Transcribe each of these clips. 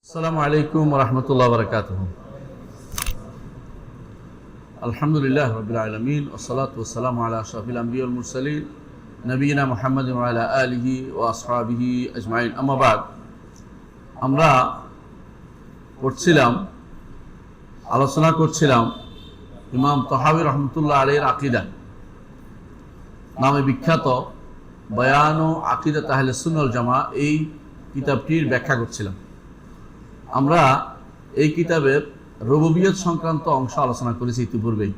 আসসালামু আলাইকুম ওয়া রাহমাতুল্লাহি ওয়া বারাকাতুহু। আলহামদুলিল্লাহি রাব্বিল আলামিন ওয়া সলাতু ওয়া সালামু আলা আশরাফিল আমবিয়া ওয়াল মুরসালিন নবিয়িনা মুহাম্মাদিন ওয়া আলা আলিহি ওয়া আসহাবিহি আজমাইন। আম্মা বাদ, আমরা আলোচনা করছিলাম ইমাম তাহাবী রাহমাতুল্লাহ আলাইহির আকীদা নামে বিখ্যাত বয়ান ও আকীদাত আহলে সুন্নাহ ওয়াল জামাআহ এই কিতাবটির ব্যাখ্যা করছিলাম। আমরা এই কিতাবের রুবুবিয়ত সংক্রান্ত অংশ আলোচনা করেছি ইতিপূর্বেই।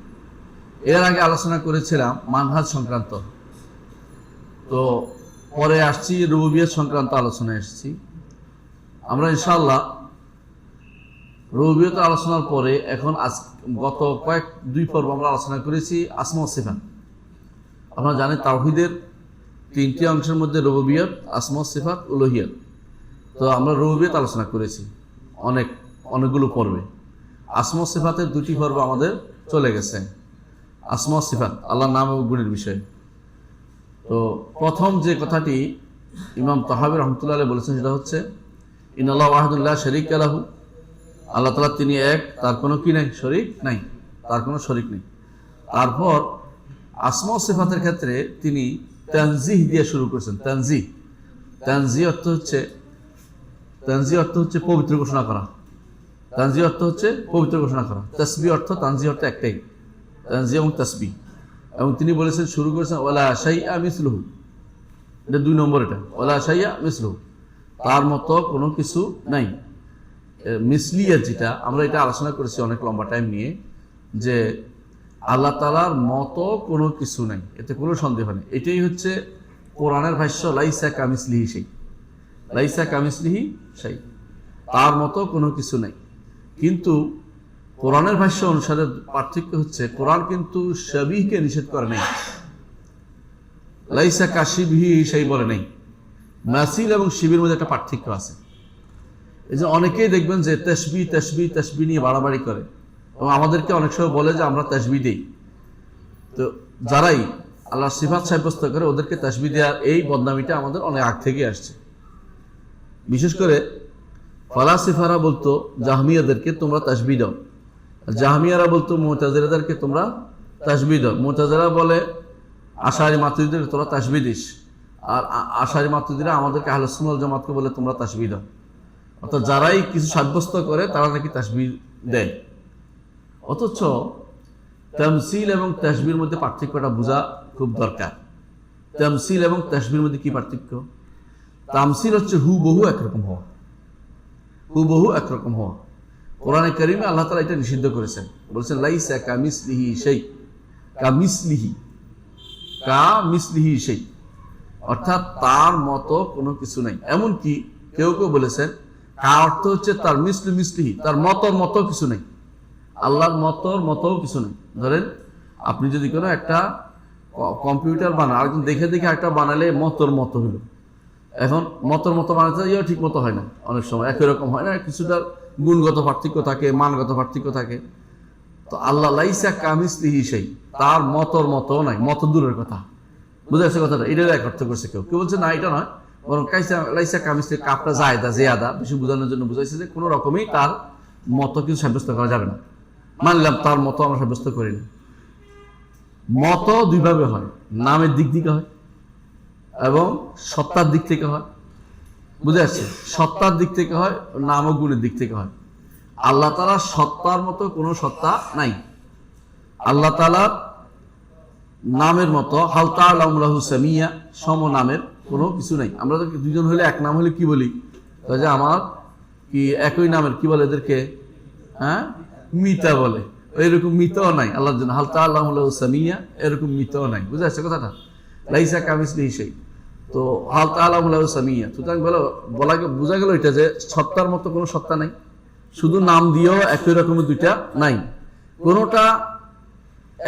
এর আগে আলোচনা করেছিলাম মানহাজ সংক্রান্ত, তো পরে আসছি রুবুবিয়ত সংক্রান্ত আলোচনায় এসেছি। আমরা ইনশাআল্লাহ রুবুবিয়ত আলোচনার পরে এখন গত দুই পর্ব আমরা আলোচনা করেছি আসমা ও সিফাত। আপনারা জানেন তাওহীদের তিনটি অংশের মধ্যে রুবুবিয়ত, আসমা ও সিফাত, উলুহিয়ত। তো আমরা রুবুবিয়ত আলোচনা করেছি অনেকগুলো পর্বে। আসমা ও সিফাতের দুটি পর্ব আমাদের চলে গেছে। আসমা ও সিফাত আল্লাহর নাম এবং গুণের বিষয়ে। তো প্রথম যে কথাটি ইমাম তাহাবী রাহমাতুল্লাহ আলাইহি বলেছেন সেটা হচ্ছে ইন্নাল্লাহু ওয়াহিদুন লা শারীকা লাহু, আল্লাহ তাআলা তিনি এক, তার কোনো কি নাই, শরীক নাই, তার কোনো শরীক নেই। তারপর আসমা ও সিফাতের ক্ষেত্রে তিনি তানজিহ দিয়ে শুরু করেছেন। তানজিহ অর্থ হচ্ছে পবিত্র ঘোষণা করা। তানজিহ অর্থ হচ্ছে পবিত্র ঘোষণা করা। তাসবিহ অর্থ, তানজিহ অর্থ একটাই, তানজিহ এবং তাসবিহ। এবং তিনি বলেছেন, শুরু করেছেন ওয়ালা শাইআ মিসলুহু, এটা 2 নম্বর, এটা ওয়ালা শাইআ মিসলুহু, তার মতো কোনো কিছু নাই। মিসলিয়াত যেটা আমরা এটা আলোচনা করেছি অনেক লম্বা টাইম নিয়ে, যে আল্লাহ তাআলার মতো কোনো কিছু নাই, এতে কোনো সন্দেহ নেই। এটাই হচ্ছে কোরআনের ভাষ্য, লাইসা কামিসলিহি শাই, লাইসা কামিসলিহি শাই, তার মতো কোনো কিছু নাই। কিন্তু কোরআনের ভাষ্য অনুসারে পার্থক্য হচ্ছে, কোরআন কিন্তু শাবিহকে নিষেধ করে নাই, লাইসা কাশিবিহি শাই বলে নাই। মাসিল এবং শিবির মধ্যে একটা পার্থক্য আছে। এই যে অনেকেই দেখবেন যে তাসবিহ নিয়ে বাড়াবাড়ি করে, এবং আমাদেরকে অনেক সময় বলে যে আমরা তাসবিহ দেই। তো যারাই আল্লাহর সিফাত সাব্যস্ত করে ওদেরকে তাসবিহ দেওয়ার এই বদনামিটা আমাদের অনেক আগ থেকে আসছে। বিশেষ করে ফালাসিফারা বলতো জাহমিয়াদেরকে তোমরা তাসবিহ দাও, জাহমিয়ারা বলতো মুতাজিলাদেরকে তোমরা তাসবিহ দাও। মুতাজিলা বলে আশারি মাতুরিদীদেরকে তোমরা তাসবিহ দিস, আর আশারি মাতুরিদীরা আমাদেরকে আহলুস সুন্নাহ ওয়াল জামাতকে বলে তোমরা তাসবিহ দাও। অর্থাৎ যারাই কিছু সাব্যস্ত করে তারা নাকি তাসবিহ দেয়। অথচ তামসিল এবং তাসবিহর মধ্যে পার্থক্যটা বোঝা খুব দরকার। তামসিল এবং তাসবিহর মধ্যে কি পার্থক্য? তামসিল হচ্ছে হুবহু একরকম হওয়া, হুবহু একরকম হওয়া। কোরআনে কারিমে আল্লাহ তাআলা এটা নিষিদ্ধ করেছেন, বলেছেন লাইসা কামিসলিহি শাই, কামিসলিহি শাই, অর্থাৎ তার মতো কোনো কিছু নাই। এমনকি কেউ বলেছেন কা অর্থ হচ্ছে তার মিসলিহি, তার মতো কিছু নেই, আল্লাহর মতো কিছু নেই। ধরেন আপনি যদি কোনো একটা কম্পিউটার বানান, আরেকজন দেখে একটা বানালে মতো হলো। এখন মতো বানাতে ঠিক মতো হয় না, অনেক সময় একই রকম হয় না, কিছুটা গুণগত পার্থক্য থাকে, মানগত পার্থক্য থাকে। তো আল্লাহ লাইসা কামিসলিহি শাই, তার মতো নাই, মতো দূরের কথা। বুঝে যাচ্ছে কথাটা? এটার এক অর্থ করছে কেউ বলছে না এটা নয়, বরং লাইসা কামিসলিহি কাপটা জিয়াদা বেশি বোঝানোর জন্য বুঝাইছে যে কোনো রকমই তার মতো কিছু সাব্যস্ত করা যাবে না। মানলাম তার মতো আমরা সাব্যস্ত করি না। মতো দুইভাবে হয়, নামের দিক থেকে হয় এবং সত্তার দিক থেকে হয়। বুঝে যাচ্ছে? সত্তার দিক থেকে হয়, নাম ও গুণের দিক থেকে হয়। আল্লাহ তাআলার সত্তার মতো কোনো সত্তা নাই। আল্লাহ তাআলার নামের মতো হাল তাআলামু লাহু সামিয়া, সম নামের কোনো কিছু নাই। আমরা তো দুজন হলে এক নাম হলে কি বলি, যে আমার কি একই নামের কি বলে এদেরকে, হ্যাঁ, মিতা বলে। এরকম মিতও নাই আল্লাহর জন্য, হাল তাআলামু লাহু সামিয়া, এরকম মিতও নাই। বুঝে যাচ্ছে কথাটা? লাইসা কামিসলিহি শাই, তো হাল তাআলামু লাহু সামিয়া। সুতরাং বোঝা গেল এটা যে সত্তার মতো কোনো সত্তা নাই, শুধু নাম দিয়েও একই রকমের দুইটা নাই কোনোটা।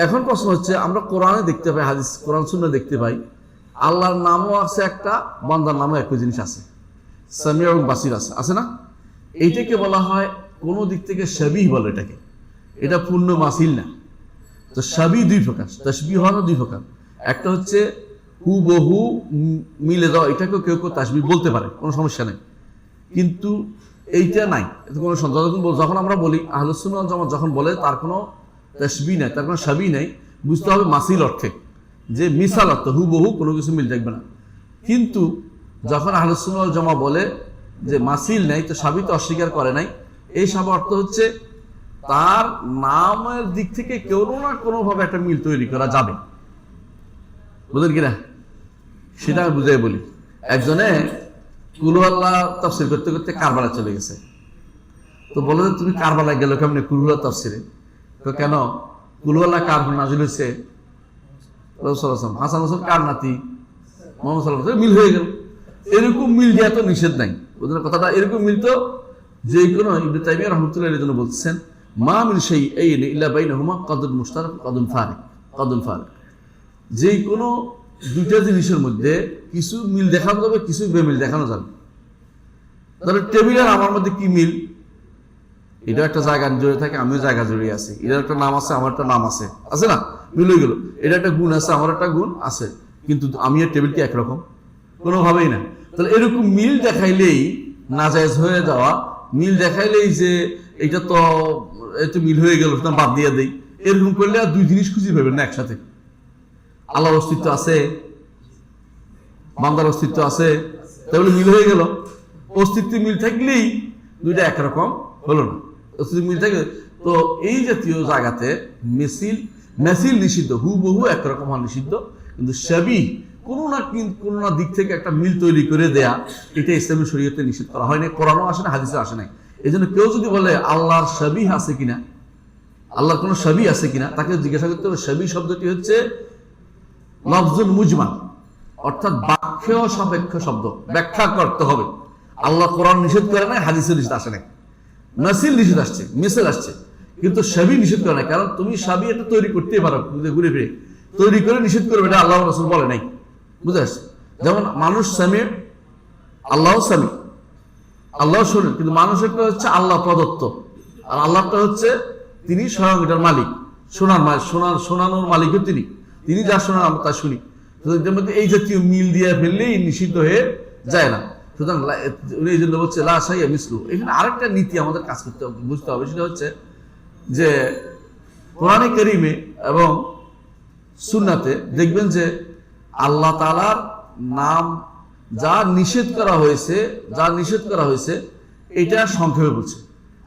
এখন প্রশ্ন হচ্ছে, আমরা কোরআনে দেখতে পাই, হাদিস কোরআন সুন্নাহ দেখতে পাই, আল্লাহর নামও আছে একটা, বান্দার নামও একই জিনিস আছে, সামিউ এবং বাসির আছে না? এইটাকে বলা হয় কোনো দিক থেকে শাবিহ বলে এটাকে, এটা পূর্ণ মাসিল না। তো শাবিহ দুই প্রকার, তাসবিহ হওয়ারও দুই প্রকার। একটা হচ্ছে হুবহু মিলে যাওয়া, এটাকেও কেউ তাসবিহ বলতে পারে, কোনো সমস্যা নেই। কিন্তু এইটা নাই, এতে কোনো যখন আমরা বলি আহলুস সুন্নাহ ওয়াল জামাত যখন বলে তার কোনো তাশবিহ নাই, তার কোনো শাবিহ নাই, বুঝতে হবে মাসিল অর্থে, যে মিসাল অর্থ, হুবহু কোনো কিছু মিল থাকবে না। কিন্তু যখন আহলুস সুন্নাহ ওয়াল জামাত বলে যে মাসিল নাই, তো শাবিহ তো অস্বীকার করে নাই, এই সব অর্থ হচ্ছে তার নামের দিক থেকে কোনো না কোনোভাবে একটা মিল তৈরি করা যাবে, বুঝলেন কিনা? সেটা আমি বুঝাই বলি। একজনে কুল আল্লাহ তাফসির করতে করতে কারবালা চলে গেছে, তো বলে যে তুমি কারবালায় গেল কেমন কুল আল্লাহ তাফসিরে? তো কেন? কুল আল্লাহ কার নাজিল হয়েছে? হাসান হোসেন কার নাতি? মোহাম্মদ সাল্লাল্লাহু আলাইহি ওয়াসাল্লাম। মিল হয়ে গেল। এরকম মিল দেওয়া তো নিষেধ নাই, বুঝলেন কথাটা? এরকম মিল তো যে কোনো ইবনে তাইমিয়া রাহমাতুল্লাহ আলাইহির জন্য বলছেন, মা মিন শাইইন ইল্লা বাইনাহুমা কদুন মুশতারাক কদুন ফারিক। যে কোনো দুইটা জিনিসের মধ্যে কিছু মিল দেখানো যাবে, কিছু বেমিল দেখানো যাবে। ধরো টেবিল আর আমার মধ্যে কি মিল? এটা একটা জায়গা জড়িয়ে থাকে, আমিও জায়গা জড়িয়ে আছি, এটার একটা নাম আছে, আমার একটা নাম আছে, আছে না? মিল হয়ে গেল। এটা একটা গুণ আছে, আমার একটা গুণ আছে, কিন্তু আমি আর টেবিল কি একরকম? কোনোভাবেই না। তাহলে এরকম মিল দেখাইলেই নাজায়েজ হয়ে যাওয়া, মিল দেখাইলেই যে এটা তো একটু মিল হয়ে গেল, বাদ দিয়ে দেই, এরকম করলে আর দুই জিনিস খুঁজে পাবেন না একসাথে। আল্লাহর অস্তিত্ব আছে, বান্দার অস্তিত্ব আছে, তাহলে মিল হয়ে গেল। অস্তিত্ব মিল থাকলেই দুইটা একরকম হলো না, অস্তিত্ব মিল থাকে। তো এই জাতীয় জায়গাতে মেসিল নিষিদ্ধ, হুবহু একরকম হওয়া নিষিদ্ধ, কিন্তু শাবিহ কোনো না দিক থেকে একটা মিল তৈরি করে দেয়া, এটা ইসলামী শরীয়তে নিষিদ্ধ করা হয়নি, কোরআনও আসে না, হাদিসে আসে নাই। এই জন্য কেউ যদি বলে আল্লাহর শাবিহ আছে কিনা, আল্লাহর কোনো শাবিহ আছে কিনা, তাকে জিজ্ঞাসা করতে হবে। শাবিহ শব্দটি হচ্ছে লফজুল মুজমাল, অর্থাৎ বাক্য সাপেক্ষ শব্দ, ব্যাখ্যা করতে হবে। আল্লাহ কোরআন নিষেধ করে নাই, হাদিসে নিষেধ আসে নাই, মাসিল নিষেধ আসছে, মিসাল আসছে, কিন্তু শাবিহ নিষেধ করে নাই। কারণ তুমি শাবিহ এটা তৈরি করতেই পারো, ঘুরে ফিরে তৈরি করে নিষেধ করবে, এটা আল্লাহ রাসূল বলে নাই, বুঝতে আসছে? যেমন মানুষ সামি, আল্লাহ সামি, আল্লাহ শোনেন, কিন্তু মানুষেরটা হচ্ছে আল্লাহ প্রদত্ত, আর আল্লাহটা হচ্ছে তিনি স্বয়ং এটার মালিক, শোনানোর মালিকও তিনি যা শোনান আমরা তা শুনি। এটার মধ্যে এই জাতীয় মিল দিয়ে ফেললেই নিষিদ্ধ হয়ে যায় না। সুতরাং এই জন্য বলছে লা শাইআ মিসলু। এখানে আরেকটা নীতি আমাদের কাজ করতে হবে, বুঝতে হবে, সেটা হচ্ছে যে কোরআনে কারীমে এবং সুন্নাতে দেখবেন যে আল্লাহ তাআলার নাম যা নিষেধ করা হয়েছে এটা সংক্ষেপে বলছে,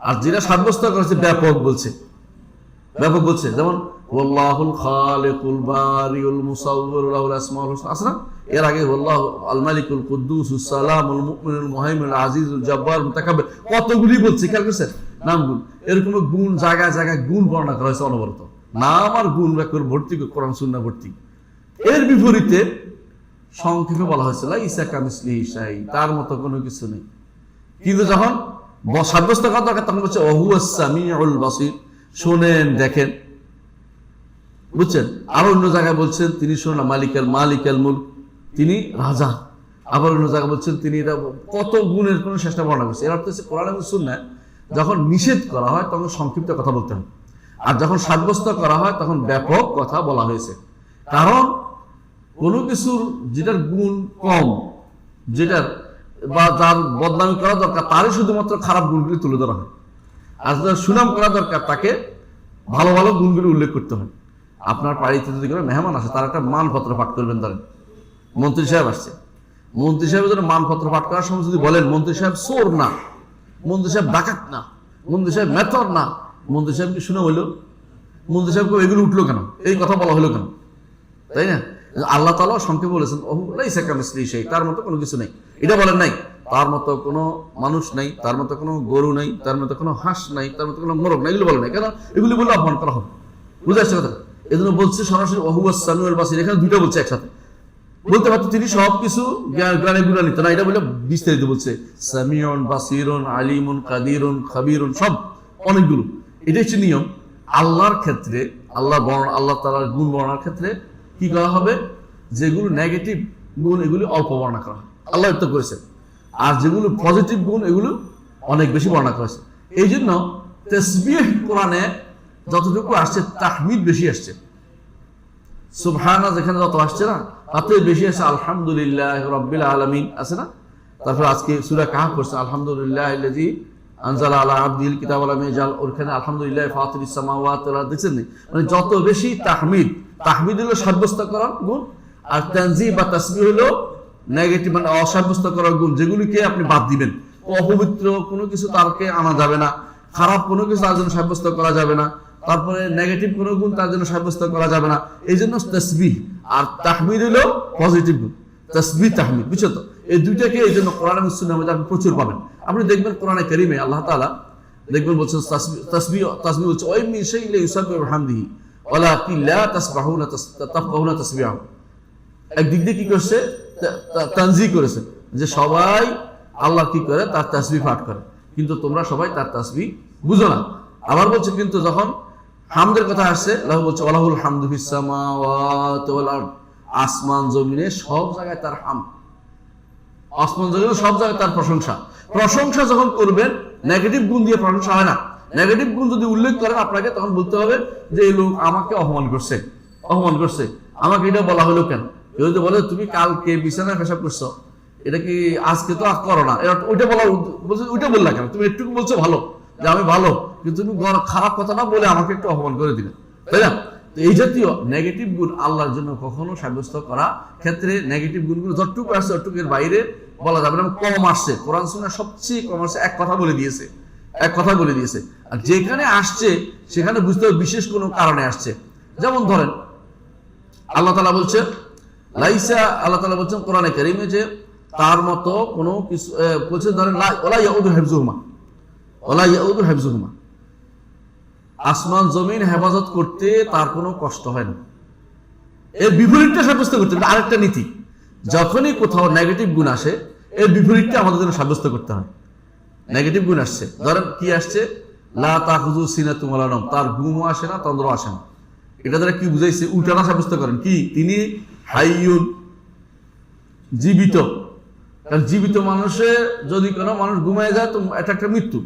আর যেটা সাব্যস্ত করা হয়েছে ব্যাপক বলছে। যেমন ওয়াল্লাহুল খালিকুল বারিউল মুসাউবির লাহুল আসমাউল হুসনা, আছে না? এর আগে ওয়াল্লাহু আল মালিকুল কুদ্দুসুস সালামুল মুমিনুল মুহাইমিনুল আজিজুল জব্বার মুতাকাব্বির, কতগুলি বলছে, খেয়াল করেছেন নামগুলো? এরকম গুণ জায়গায় গুণ বর্ণনা করা হয়েছে অনবরত, নাম আর গুণ ব্যাকর ভর্তি, কোরআন সুন্নাহ ভর্তি। এর বিপরীতে সংক্ষেপে বলা হয়েছে লাইসা কামিসলিহি শাই, তার মতো কোনো কিছু নেই। কিন্তু যখন সাব্যস্ত করা দরকার তখন বলছে ওয়াহুয়াস সামিউল বাসীর, শোনেন দেখেন, বুঝছেন? আরো অন্য জায়গায় বলছেন তিনি শোনা মালিকাল মুলক, তিনি রাজা। আবার অন্য জায়গায় বলছেন তিনি, কত গুণের কোনো শেষটা বর্ণনা করছে। এর অর্থ হচ্ছে কোরআন এবং সুন্নাহ যখন নিষেধ করা হয় তখন সংক্ষিপ্ত কথা বলতে হয়, আর যখন সাব্যস্ত করা হয় তখন ব্যাপক কথা বলা হয়েছে। কারণ কোনো কিছুর যেটার গুণ কম, যেটার বা যার বদনামি করা দরকার, তারই শুধুমাত্র খারাপ গুণগুলি তুলে ধরা হয়, আর যার সুনাম করা দরকার তাকে ভালো ভালো গুণগুলি উল্লেখ করতে হয়। আপনার বাড়িতে যদি কোনো মেহমান আসে, তার একটা মানপত্র পাঠ করবেন। ধরেন মন্ত্রী সাহেব আসছে, মন্ত্রী সাহেবের জন্য মানপত্র পাঠ করার সময় যদি বলেন মন্ত্রী সাহেব চোর না, মন্ত্রী সাহেব ডাকাত না, মন্ত্রী সাহেব মেথর না, মন্ত্রী সাহেব কি শুনে হইলো? মন্ত্রী সাহেবকে এগুলো উঠলো কেন? এই কথা বলা হলো কেন? তাই না? আল্লাহ তাআলা সংক্ষেপে বলেছেন লাইসা কামিসলিহি শাই, তার মতো কোনো কিছু নেই। এটা বলেন নাই তার মতো কোনো মানুষ নাই, তার মতো কোনো গরু নাই, তার মতো কোনো হাঁস নাই, তার মতো কোনো মোরগ নাই, এগুলো বলেন নাই। কেন? এগুলি বলে অপমান করা হবে, বুঝে আসছে কথা? এই জন্য বলছে সরাসরি ওয়াহুয়াস সামিউল বাসীর, এখানে দুইটা বলছে একসাথে। বলতে পারতো তিনি সবকিছু জ্ঞানে গুণান্বিত, না, এটা বলে বিস্তারিত বলছে সামিউন বাসীরুন আলিমুন কাদিরুন খাবীরুন, সব অনেকগুলো। এটা হচ্ছে নিয়ম। আল্লাহর ক্ষেত্রে আল্লাহ তাআলার গুণ বর্ণনার ক্ষেত্রে কি করা হবে? যেগুলো নেগেটিভ গুণ এগুলি অল্প বর্ণনা করা হয়, আল্লাহ তো করেছেন, আর যেগুলো পজিটিভ গুণ এগুলো অনেক বেশি বর্ণনা করেছে। এই জন্য তাসবিহ কোরআনে যতটুকু আসছে তাহমিদ বেশি আসছে, সুবহানা যেখানে যত আসছে না তাতে বেশি আসছে আলহামদুলিল্লাহ রাব্বিল আলামিন, আছে না? তারপর আজকে সূরা কাহফ পড়ছে, আলহামদুলিল্লাহিল্লাযী আনজালা আলা আবদিল কিতাব ওয়া লাম ইয়াজআল, ওখানে আলহামদুলিল্লাহ ফাতিরিস সামাওয়াতি ওয়াল আরদ, দেখছেন না? মানে যত বেশি তাহমিদ হলো সাব্যস্ত করার গুণ, আর তানজিহ বা তাসবিহ হলো নেগেটিভ মানে অসাব্যস্ত করার গুণ, যেগুলিকে আপনি বাদ দিবেন। অপবিত্র কোনো কিছু তারকে আনা যাবে না, খারাপ কোনো কিছু তার জন্য সাব্যস্ত করা যাবে না, তারপরে নেগেটিভ কোনো গুণ তার জন্য সাব্যস্ত করা যাবে না। এই জন্য তাসবিহ আর তাহমিদ হলো পজিটিভ গুণ, তাসবিহ তাহমিদ, বুঝছো তো? এই দুইটাকে এই জন্য কোরআন এবং সুন্নাহর মধ্যে আপনি প্রচুর পাবেন। আপনি দেখবেন কোরআনে কারীমে আল্লাহ তাআলা দেখবেন বলছেন তাসবিহ হচ্ছে ওয়া মিন শাইইন লা ইউসাব্বিহু বিহামদিহি ওয়ালাকিন লা তাফকাহুনা তাসবিহাহু। একদিক দিয়ে কি করছে, তানজিহ করেছে যে সবাই আল্লাহ কি করে, তার তাসবিহ পাঠ করে, কিন্তু তোমরা সবাই তার তাসবিহ বুঝো না। আবার বলছে কিন্তু যখন হামদের কথা আসছে, আল্লাহ বলছে ওয়ালাহুল হামদু ফিস সামাওয়াতি ওয়াল আরদ, আসমান জমিনে সব জায়গায় তার হামদ, আসমান জমিনে সব জায়গায় তার প্রশংসা। প্রশংসা যখন করবেন, নেগেটিভ গুণ দিয়ে প্রশংসা হয় না। নেগেটিভ গুণ যদি উল্লেখ করেন আপনাকে, তখন বলতে হবে যে এই লোক আমাকে অপমান করছে, আমাকে এটা বলা হলো কেন? কেউ যদি বলে তুমি কালকে বিছানায় পেশাব করছো, এটা কি আজকে তো আর করো না, ওইটা বলা বলছে, ওইটা বললা কেন? তুমি একটু বলছো ভালো যে আমি ভালো, কিন্তু তুমি খারাপ কথা না বলে আমাকে একটু অপমান করে দিলে, তাই না? তো এই জাতীয় নেগেটিভ গুণ আল্লাহর জন্য কখনো সাব্যস্ত করা ক্ষেত্রে নেগেটিভ গুণগুলো যতটুকু আসছে ততটুকুর বাইরে বলা যাবে না। কম আসছে, কোরআন সুন্নাহ সবচেয়ে কম আসছে, এক কথা বলে দিয়েছে। আর যেখানে আসছে সেখানে বুঝতে হবে বিশেষ কোনো কারণে আসছে। যেমন ধরেন আল্লাহ তাআলা বলছেন কোরআনে কারীমে যে তার মতো কোনো কিছু বলছে, ধরেন ওয়ালা ইয়াউদু হিফযুহুমা, আসমান জমিন হেফাজত করতে তার কোনো কষ্ট হয় না। এর বিপরীতটা সাব্যস্ত করতে হবে, আরেকটা নীতি। যখনই কোথাও নেগেটিভ গুণ আসে, এর বিপরীতটা আমাদের জন্য সাব্যস্ত করতে হয়। নেগেটিভ গুণ আসছে, ধরেন কি আসছে, লা তাখুযু সিনাতুন ওয়ালা নাওম, তার ঘুমও আসে না, তন্দ্র আসে না। এটা দ্বারা কি বুঝাইছে? উল্টানা সাব্যস্ত করেন কি, তিনি হাইয়ুন, জীবিত। কারণ জীবিত মানুষে যদি কোনো মানুষ ঘুমায় যায় তো এটা একটা মৃত্যু।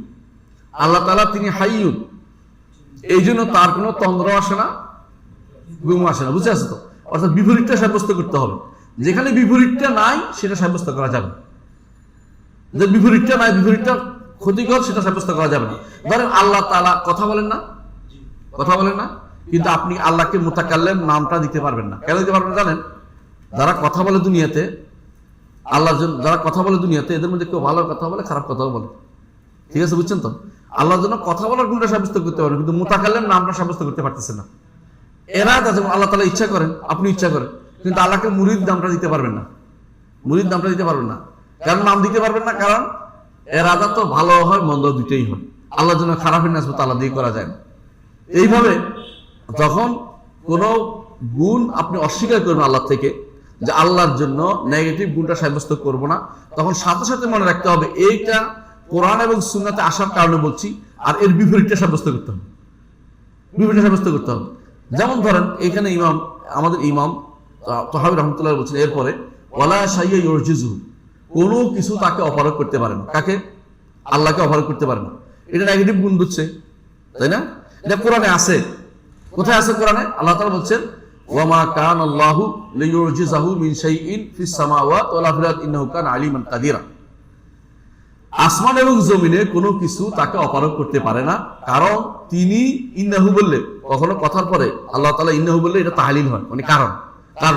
আল্লাহ তাআলা তিনি হাইয়ুন, এই জন্য তার কোনো তন্দ্র আসে না, ঘুম আসে না, বুঝে আসে তো? অর্থাৎ বিপরীতটা সাব্যস্ত করতে হবে। যেখানে বিপরীতটা নাই সেটা সাব্যস্ত করা যাবে না, যে বিপরীতটা নাই, বিপরীতটা ক্ষতিকর, সেটা সাব্যস্ত করা যাবে না। ধরেন আল্লাহ তাআলা কথা বলেন না, কিন্তু আপনি আল্লাহকে মুতাকাল্লিম নামটা দিতে পারবেন না। কেন দিতে পারবেন জানেন? যারা কথা বলে দুনিয়াতে, আল্লাহর জন্য যারা কথা বলে দুনিয়াতে, এদের মধ্যে কেউ ভালো কথা বলে, খারাপ কথাও বলে, ঠিক আছে? বুঝছেন তো? আল্লাহর জন্য কথা বলার গুণটা সাব্যস্ত করতে পারেন, কিন্তু মুতাকাল্লিম নামটা সাব্যস্ত করতে পারতেছে না। এরা যেমন আল্লাহ তাআলা ইচ্ছা করেন, আপনি ইচ্ছা করেন, কিন্তু আল্লাহকে মুরিদ নামটা দিতে পারবেন না। কারণ নাম দিতে পারবেন না, কারণ এরাদা তো ভালো হয় মন্দ দুইটাই হয়। আল্লাহর জন্য খারাপের নাসবত আল্লাহ দিয়ে করা যায় না। এইভাবে যখন কোন গুণ আপনি অস্বীকার করবেন আল্লাহ থেকে, যে আল্লাহর জন্য নেগেটিভ গুণটা সাব্যস্ত করব না, তখন সাথে সাথে মনে রাখতে হবে এইটা কোরআন এবং সুন্নাতে আসার কারণে বলছি, আর এর বিপরীতটা সাব্যস্ত করতে হবে। যেমন ধরেন এখানে আমাদের ইমাম তাহাবী রাহমাতুল্লাহ বলছেন, এরপরে ওয়ালা শাইয়া ইউরজিজু, কোনো কিছু তাকে অপারগ করতে পারে না। কাকে? আল্লাহকে অপারগ করতে পারে না। এটা নেগেটিভ গুণ বুঝছে, তাই না? এটা কোরআনে আছে। কোথায় আছে কোরআনে? আল্লাহ তাআলা বলছেন ওয়া মা কানা আল্লাহু লিইউরজিজাহু মিন শাইইন ফিস সামাওয়াতি ওয়ালা ফিল আরদি ইন্নাহু কানা আলিমান কাদিরা। আসমান এবং জমিনে কোনো কিছু তাকে অপারগ করতে পারে না, কারণ তিনি ইন্নাহু বললে, কখনো কথার পরে আল্লাহ তাআলা ইন্নাহু বললে এটা তাহলিল হয়, মানে কারণ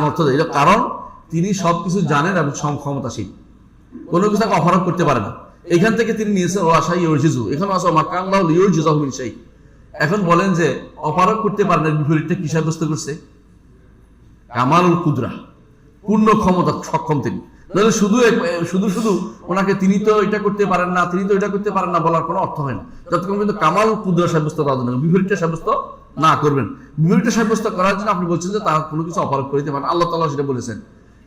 অর্থ এটা কারণ তিনি সবকিছু জানেন এবং ক্ষমতাশীল, কোনো কিছু তাকে অপারগ করতে পারে না। এখান থেকে তিনি নিয়েছেন ওয়া শাই ইউরজিজু, এখানে আছে মা কানা আল্লাহু লিইউরজিজাহু মিন শাই। এখন বলেন যে অপারগ করতে পারেন, এর বিপরীতটা কি সাব্যস্ত করছে? কামালুল কুদরা, পূর্ণ ক্ষমতা, সক্ষম তিনি। শুধু ওনাকে তিনি তো এটা করতে পারেন না বলার কোনো অর্থ হয় না, যতক্ষণ কিন্তু কামাল কুদরা সাব্যস্ত করার জন্য বিপরীতটা সাব্যস্ত না করবেন। বিপরীতটা সাব্যস্ত করার জন্য আপনি বলছেন যে তারা কোনো কিছু অপারগ করিতে পারেন, আল্লাহ তাআলা সেটা বলেছেন।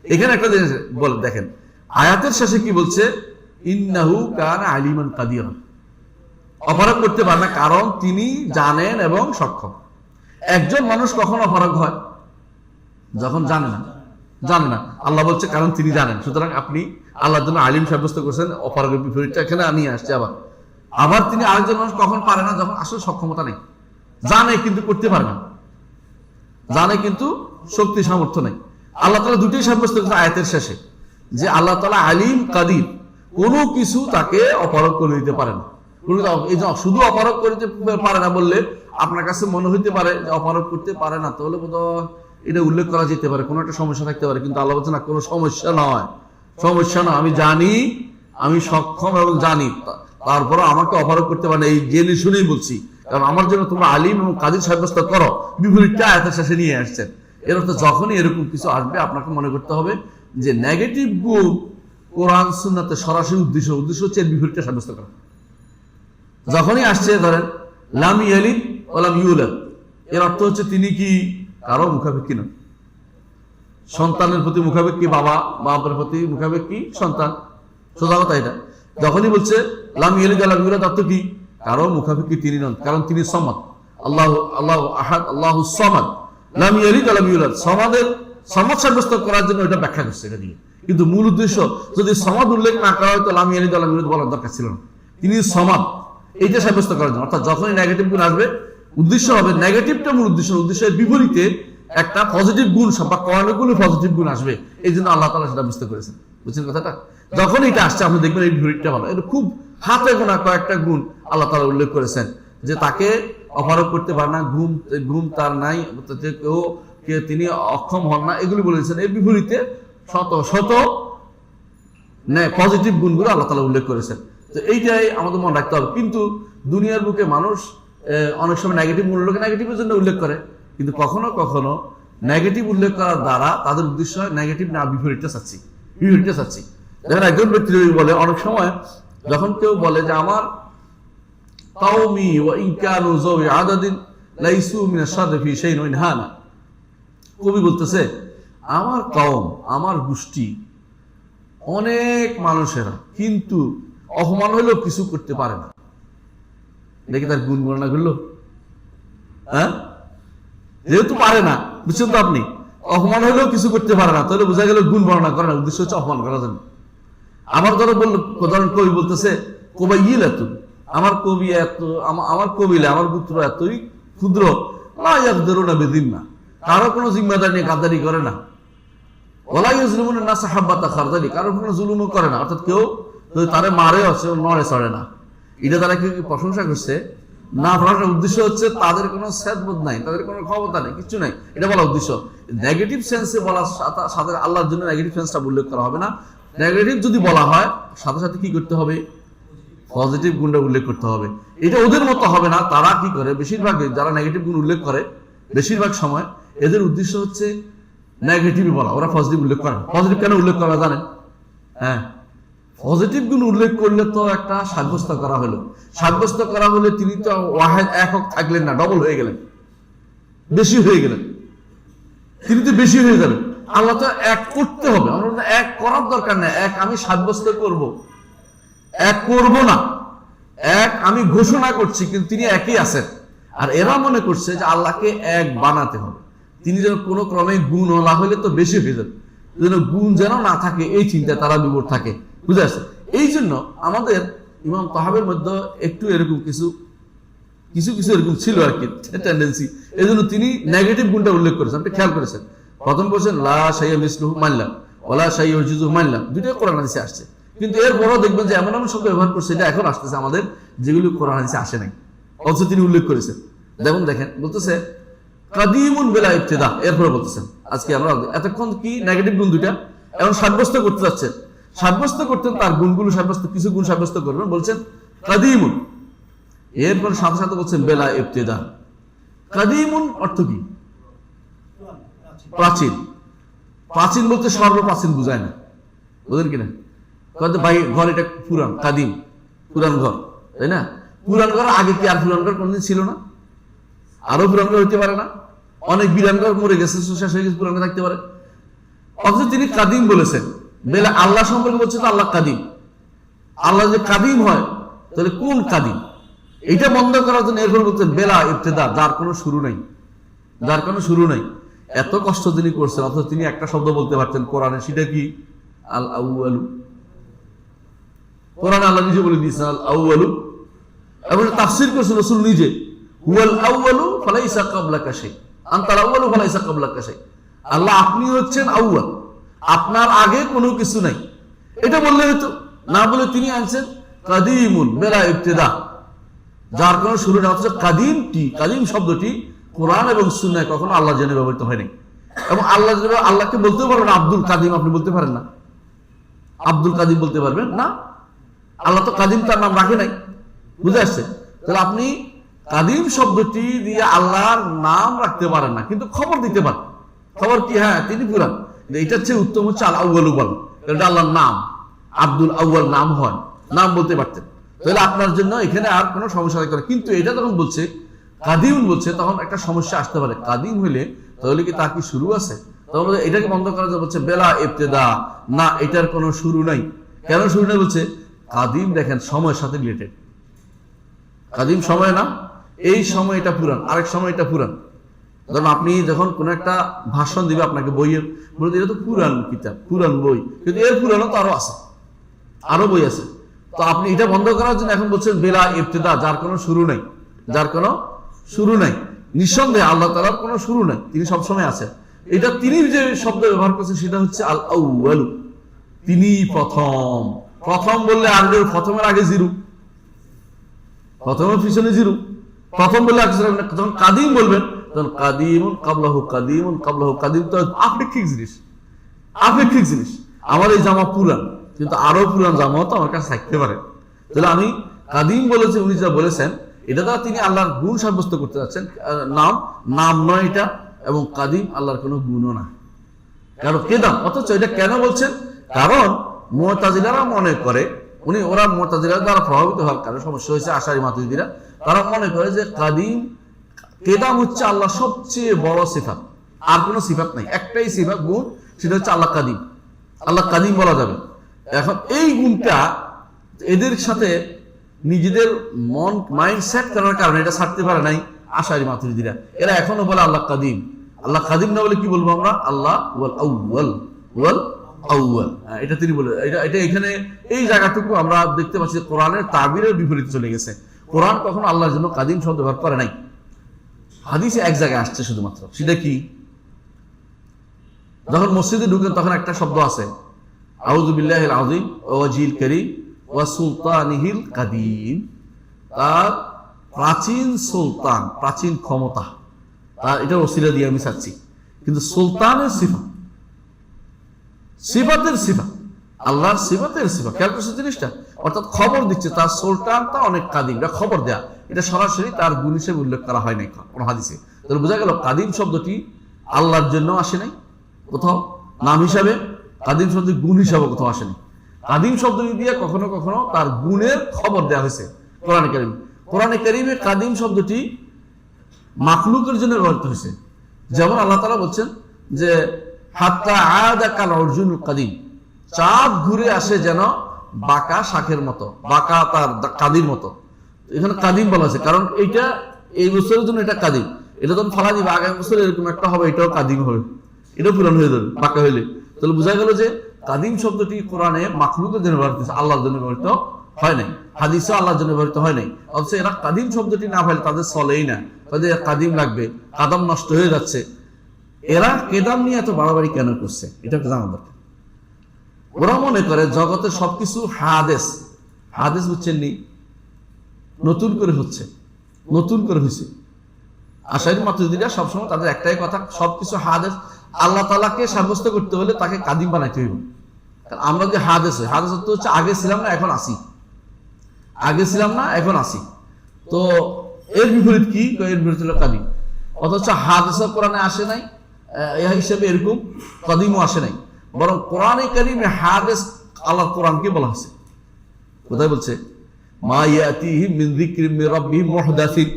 এখানে একটা জিনিস বলে দেখেন, আয়াতের শেষে কি বলছে? ইন্নাহু কানা আলিমান কাদিরা, অপারগ করতে পারে না কারণ তিনি জানেন এবং সক্ষম। একজন মানুষ কখন অপারগ হয়? যখন জানে না। আল্লাহ বলছে কারণ তিনি জানেন, সুতরাং আপনি আল্লাহর জন্য আলিম সাব্যস্ত করছেন। অপারগের বিপরীতটা এখানে নিয়ে আসছে। আবার তিনি আরেকজন মানুষ কখন পারে না? যখন আসলে সক্ষমতা নেই, জানে কিন্তু করতে পারে না, জানে কিন্তু শক্তি সামর্থ্য নেই। আল্লাহ তাআলা দুটোই সাব্যস্ত করেছেন আয়াতের শেষে, যে আল্লাহ তাআলা আলিম কাদির, কোনো কিছু তাকে অপারগ করে দিতে পারে না। এই যে শুধু অপারগ করতে পারে না বললে আপনার কাছে মনে হইতে পারে যে অপারগ করতে পারে না, তাহলে বোধহয় এটা উল্লেখ করা যেতে পারে, কোনো একটা সমস্যা থাকতে পারে। কিন্তু আল্লাহ বলছে না, কোনো সমস্যা নয়, সমস্যা না, আমি জানি, আমি সক্ষম এবং জানি, তারপরে আমাকে অপারগ করতে পারে না, এই জেনে শুনেই বলছি। কারণ আমার জন্য তোমরা আলিম এবং কাদির সাব্যস্ত করো, বিপরীতটা আয়াতের শেষে নিয়ে আসছেন। এর অর্থ যখনই এরকম কিছু আসবে আপনাকে মনে করতে হবে যে নেগেটিভ গুণ কোরআন সুন্নাতে সরাসরি উদ্দেশ্য হচ্ছে এর বিপরীতটা সাব্যস্ত করা। যখনই আসছে ধরেন লাম ইয়ালিদ ওয়া লাম ইউলাদ, এর অর্থ হচ্ছে তিনি কি কারো মুখাপেক্ষী নন। সন্তানের প্রতি মুখাপেক্ষী বাবা, বাবার প্রতি মুখাপেক্ষী সন্তান, সোজা কথা এটা। যখনই বলছে লাম ইয়ালিদ ওয়া লাম ইউলাদ, অর্থ কি কারো মুখাপেক্ষী তিনি নন, কারণ তিনি সমাদ। আল্লাহ আহাদ, আল্লাহুস সামাদ, লাম ইয়ালিদ ওয়া লাম ইউলাদ, সমাদের সমাদ সাব্যস্ত করার জন্য এটা ব্যাখ্যা করছে এটা দিয়ে। কিন্তু মূল উদ্দেশ্য যদি সমাদ উল্লেখ না করা হয় তো লাম ইয়ালিদ ওয়া লাম ইউলাদ বলার দরকার ছিল না। তিনি সমাদ, এইটা সাব্যস্ত করার জন্য। অর্থাৎ যখনই নেগেটিভ গুণ আসবে উদ্দেশ্য হবে নেগেটিভটা মূল উদ্দেশ্য, উদ্দেশ্যের বিপরীতে একটা পজিটিভ গুণ বা অনেকগুলো পজিটিভ গুণ আসবে, এই জন্য আল্লাহ তাআলা সেটা বুঝতে করেছেন। বুঝছেন কথাটা? যখন এটা আসছে আপনি দেখবেন এই বিপরীতটা হবে। এটা খুব হাতে গোনা কয়েকটা গুণ আল্লাহ তাআলা উল্লেখ করেছেন যে তাকে অপারগ করতে পারে না, ঘুম তার নাই, তিনি অক্ষম হন না, এগুলি বলেছেন। এর বিপরীতে শত শত পজিটিভ গুণগুলো আল্লাহ তাআলা উল্লেখ করেছেন। তো এইটাই আমাদের মনে রাখতে হবে। কিন্তু দুনিয়ার বুকে মানুষ অনেক সময় নেগেটিভ গুণগুলোকে নেগেটিভের জন্য উল্লেখ করে, কিন্তু কখনো কখনো নেগেটিভ উল্লেখ করার দ্বারা তাদের উদ্দেশ্য হয় নেগেটিভ না, বিপরীতটা চাচ্ছি। দেখেন একজন ব্যক্তি বলে, অনেক সময় যখন কেউ বলে যে আমার কওমি ওয়া ইন কানু যাওই আদাদিন লাইসু মিনাশ শাররি ফি শাইইন ওয়া ইনহানা, কবি বলতেছে আমার কওম, আমার গোষ্ঠী অনেক মানুষেরা, কিন্তু অপমান হলেও কিছু করতে পারে না। দেখি তার গুণ বর্ণনা করলো, হ্যাঁ, যেহেতু পারে না, বুঝছেন তো আপনি, অপমান হলেও কিছু করতে পারে না, তাহলে বোঝা গেল গুণ বর্ণনা করে না, উদ্দেশ্য হচ্ছে অপমান করার জন্য। আমার ধরো বললো, ধরেন কবি বলতেছে কোবাইল এত, আমার কবি এত, আমার কবিলা, আমার পুত্র এতই ক্ষুদ্র, না ইয়াকদিরু না বিযিম্মা, কারো কোনো জিম্মাদারি নিয়ে গাদ্দারি করে না, ওয়ালা ইউজলিমুন নাস হাব্বাতা খারদালি, কারো কোনো জুলুমও করে না। অর্থাৎ কেউ যদি তারে মারে আছে নড়ে চড়ে না। এটা তারা কি প্রশংসা করছে না, বলার উদ্দেশ্য হচ্ছে তাদের কোনো সেদবোধ নাই, তাদের কোনো ক্ষমতা নেই, কিছু নাই, এটা বলা উদ্দেশ্য। নেগেটিভ সেন্সে বলার সাথে আল্লাহর জন্য নেগেটিভ সেন্সটা উল্লেখ করা হবে না। নেগেটিভ যদি বলা হয় সাথে সাথে কি করতে হবে, পজিটিভ গুণটা উল্লেখ করতে হবে। এটা ওদের মতো হবে না। তারা কি করে, বেশিরভাগ যারা নেগেটিভ গুণ উল্লেখ করে বেশিরভাগ সময় এদের উদ্দেশ্য হচ্ছে নেগেটিভই বলা, ওরা পজিটিভ উল্লেখ করে না। পজিটিভ কেন উল্লেখ করা জানেন? হ্যাঁ, পজিটিভ গুণ উল্লেখ করলে তো একটা সাব্যস্ত করা হলো, সাব্যস্ত করা হলে তিনি তো ওয়াহিদ একক থাকলেন না, ডবল হয়ে গেলেন, বেশি হয়ে গেলেন, তিনি তো বেশি হয়ে যাবেন। আল্লাহ তো এক করতে হবে, আমরা এক করার দরকার নেই, এক আমি সাব্যস্ত করব, এক করব না, এক আমি ঘোষণা করছি, কিন্তু তিনি একই আছেন। আর এরা মনে করছে যে আল্লাহকে এক বানাতে হবে, তিনি যেন কোনো ক্রমে গুণ না হলে তো বেশি হয়ে যাবে, যেন গুণ যেন না থাকে, এই চিন্তায় তারা বিভোর থাকে। বুঝে আসছে? এই জন্য আমাদের ইমাম তাহাবের মধ্যে একটু এরকম কিছু এরকম ছিল আর কি টেন্ডেন্সি, এই জন্য তিনি নেগেটিভ গুণটা উল্লেখ করেছেন। আপনি খেয়াল করেছেন, প্রথম বলছেন লা শাইয়া মিসলুহু মাল্লাম ওয়ালা শাইয়া ইউজিজুহু মাল্লাম, দুইটাই কোরআন হাদিসে আসছে। কিন্তু এরপরও দেখবেন যে এমন এমন শব্দ ব্যবহার করছে এটা এখন আসতেছে আমাদের, যেগুলো কোরআন হাদিসে আসে নাই, অথচ তিনি উল্লেখ করেছেন। দেখেন বলতেছে কাদিমুন বিলা ইবতিদা, এরপরে বলতেছেন আজকে আমরা এতক্ষণ কি নেগেটিভ গুণ দুইটা এখন সাব্যস্ত করতে যাচ্ছেন, সাব্যস্ত করতেন তার গুণগুলো সাব্যস্ত, কিছু গুণ সাব্যস্ত করবেন, বলছেন কাদিমুন, এরপর সাথে সাথে বলছেন বেলা ইবতিদা। কাদিমুন অর্থ কি? প্রাচীন। প্রাচীন বলতে সর্বপ্রাচীন বুঝায় না, বুঝলেন কিনা? ভাই ঘর এটা পুরান, কাদিম পুরান ঘর, তাই না? পুরান ঘর আগে কি আর পুরান ঘর কোনদিন ছিল না? আরো পুরান ঘর হইতে পারে না? অনেক বিরান ঘর মরে গেছে, শেষ হয়ে গেছে, পুরান ঘর থাকতে পারে। অথচ তিনি কাদিম বলেছেন। বেলা আল্লাহ সম্পর্কে বলছে তো আল্লাহ কাদিম, আল্লাহ যে কাদিম হয় তাহলে কোন কাদিম, এটা বন্ধ করার জন্য এরপর বলছেন বেলা ইবতিদা, যার কোনো শুরু নাই, যার কোনো শুরু নাই। এত কষ্ট তিনি করছেন, অথচ তিনি একটা শব্দ বলতে পারতেন কোরআনে, সেটা কি? আল আউয়ালু। কোরআনে আল্লাহ নিজে বলে দিয়েছেন আল আউয়ালু, এবং তাফসীর করেছেন রাসূল নিজে, হুয়াল আউয়ালু ফালাইসা ক্বাবলাকা শাই, আনতাল আউয়ালু ফালাইসা ক্বাবলাকা শাই। আল্লাহ আপনি হচ্ছেন আউয়াল, আপনার আগে কোনো কিছু নাই। এটা বললে হয়তো না বলে তিনি আনছেন কাদিমুন বেলা ইবতিদা, যার কোনো শুরু না। অথচ কাদিম কি, কাদিম শব্দটি কোরআন এবং সুন্নাহয় কখনো আল্লাহর জন্য ব্যবহৃত হয়নি। এবং আল্লাহকে বলতে পারবেন আব্দুল কাদিম, আপনি বলতে পারেন না। আব্দুল কাদিম বলতে পারবেন না, আল্লাহ তো কাদিম তার নাম রাখে নাই, বুঝে আসছে? তাহলে আপনি কাদিম শব্দটি দিয়ে আল্লাহর নাম রাখতে পারেন না, কিন্তু খবর দিতে পারেন। খবর কি? হ্যাঁ, তিনি পুরান। এটার চেয়ে উত্তম হচ্ছে আল আউয়াল বল, এটা আল্লাহর নাম, আব্দুল আউয়াল নাম হয়, নাম বলতে পারতেন। তাহলে আপনার জন্য এখানে আর কোনো সমস্যা থাকতে পারে। কিন্তু এটা যখন বলছে কাদিম বলছে, তখন একটা সমস্যা আসতে পারে। কাদিম হইলে তাহলে কি তার কি শুরু আছে? তখন এটাকে বন্ধ করা যায়, বলছে বেলা ইবতিদা, না এটার কোনো শুরু নাই। কেন শুরু নাই বলছে? কাদিম দেখেন সময়ের সাথে রিলেটেড। কাদিম সময় না, এই সময় এটা পুরান, আরেক সময় এটা পুরান। ধরুন আপনি যখন কোন একটা ভাষণ দিবে আপনাকে বইয়ের, বলতে এটা তো পুরান কিতাব, পুরান বই, কিন্তু এর পুরানো তো আরো আছে, আরো বই আছে। তো আপনি এটা বন্ধ করার জন্য এখন বলছেন বেলা ইবতিদা, যার কোনো শুরু নাই, যার কোনো শুরু নাই। নিঃসন্দেহে আল্লাহ তাআলার কোনো শুরু নাই, তিনি সবসময় আছেন। এটা তিনি যে শব্দ ব্যবহার করছেন সেটা হচ্ছে আল আউয়াল, তিনি প্রথম। প্রথম বললে আর প্রথমের আগে জিরো, প্রথমের পিছনে জিরো। প্রথম বললে যখন কাদিম বলবেন তখন কাদিমুন কাবলাহু, কাদিমুন কাবলাহু। কাদিম তো আপেক্ষিক জিনিস, আপেক্ষিক জিনিস। আমার এই জামা পুরান, কিন্তু আরো পুরান জামাও তো আমার কাছে থাকতে পারে। তাহলে আমি কাদিম বলেছি, উনি যা বলেছেন এটা দ্বারা তিনি আল্লাহর গুণ সাব্যস্ত করতে যাচ্ছেন। নাম নয় এটা, এবং কাদিম আল্লাহর কোনো গুণও না, কারণ কেদাম। অথচ এটা কেন বলছেন? কারণ মুতাজিলারা মনে করে, ওরা মুতাজিলার দ্বারা প্রভাবিত হওয়ার কারণে সমস্যা হয়েছে। আশারি মাতুরিদিরা তারা মনে করে যে কাদিম, কেদাম হচ্ছে আল্লাহ সবচেয়ে বড় সিফাত, আর কোনো সিফাত নাই, একটাই সিফাত গুণ, সেটা হচ্ছে আল্লাহ কাদিম। আল্লাহ কাদিম বলা যাবে। এখন এই গুণটা এদের সাথে নিজেদের মাইন্ড সেট করার কারণে এটা ছাড়তে পারে নাই আশারি মাতুরিদিরা। এরা এখনো বলে আল্লাহ কাদিম। আল্লাহ কাদিম না বলে কি বলবো আমরা? আল্লাহ ওয়াল আউয়াল, ওয়াল আউয়াল। এটা তিনি বলে, এটা এখানে এই জায়গাটুকু আমরা দেখতে পাচ্ছি কোরআনের তাবিরের বিপরীতে চলে গেছে। কোরআন কখনো আল্লাহর জন্য কাদিম শব্দ ব্যবহার করে নাই। হাদিসে এক জায়গায় আসছে শুধুমাত্র, সেটা কি? যখন মসজিদে ঢুকেন তখন একটা শব্দ আছে, আউযু বিল্লাহিল আযীম ওয়া ওয়াজিল কারীম ওয়া সুলতানিহিল কাদিম। তার প্রাচীন সুলতান, প্রাচীন ক্ষমতা, তার এটা ওসিলা দিয়ে আমি চাচ্ছি। কিন্তু সুলতানের সিফাত, সিফাতের সিফাত, আল্লাহর সিফাতের সিফাত, খেয়াল করছে জিনিসটা? অর্থাৎ খবর দিচ্ছে তার সুলতানটা অনেক কাদিম, এটা খবর দেয়া, এটা সরাসরি তার গুণ হিসেবে উল্লেখ করা হয় নাই কোন হাদিসে। তাহলে বোঝা গেল কাদিম শব্দটি আল্লাহর জন্য আসে নাই কোথাও নাম হিসাবে, কাদিম শব্দ গুণ হিসাবে কোথাও আসে নাই। কাদিম শব্দটি দিয়ে কখনো কখনো তার গুণের খবর দেওয়া হয়েছে কোরআনে কারিমে। কোরআনে কারিমে কাদিম শব্দটি মাখলুকের জন্য ব্যবহৃত হয়েছে। যেমন আল্লাহ তাআলা বলছেন যে হাত্তা আদা কাল অর্জুনুল কাদিম, চাঁদ ঘুরে আসে যেন বাঁকা শাখের মতো, বাঁকা তার কাদির মতো। এখানে কাদিম বলা আছে কারণ এইটা এই বছরের জন্য এটা কাদিম, এটা যখন ফালা দিবে আগামী বছর এরকম একটা হবে, এটাও কাদিম হবে, এটাও পুরান হয়ে যাবে বাঁকা হইলে। তাহলে বোঝা গেল যে কাদিম শব্দটি কোরআনে মাখলুকের জন্য ব্যবহৃত হয়েছে, আল্লাহর জন্য ব্যবহৃত হয় নাই। হাদিসও আল্লাহর জন্য ব্যবহৃত হয় নাই। অথচ এরা কাদিম শব্দটি না পাইলে তাদের চলেই না, তাদের কাদিম লাগবে, কাদাম নষ্ট হয়ে যাচ্ছে। এরা কেদাম নিয়ে এত বাড়াবাড়ি কেন করছে এটা জানা দরকার। ওরা মনে করে জগতের সবকিছু হাদেস, হাদেস বুঝছেন নি, নতুন করে হচ্ছে, নতুন করে হয়েছে। আশারি মাতুরিদিরা সবসময় তাদের একটাই কথা, সবকিছু হাদেস। আল্লাহ তাআলাকে সাব্যস্ত করতে হলে তাকে কাদিম বানাইতে হইব। আমরা যে হাদেস, হাদেস হচ্ছে আগে ছিলাম না এখন আসি, আগে ছিলাম না এখন আসি। তো এর বিপরীত কি? এর বিপরীত হলো কাদিম। অথচ হাদেস কোরআনে আসে নাই হিসেবে, এরকম কাদিমও আসে নাই। বরং কোরআনে কারিমে হাদেস আল্লাহর কোরআনকে বলা হয়েছে। কোথায় বলছে? মা ইয়াতিহিম মিন যিকরিম মির রাব্বিহিম মুহদাসিন,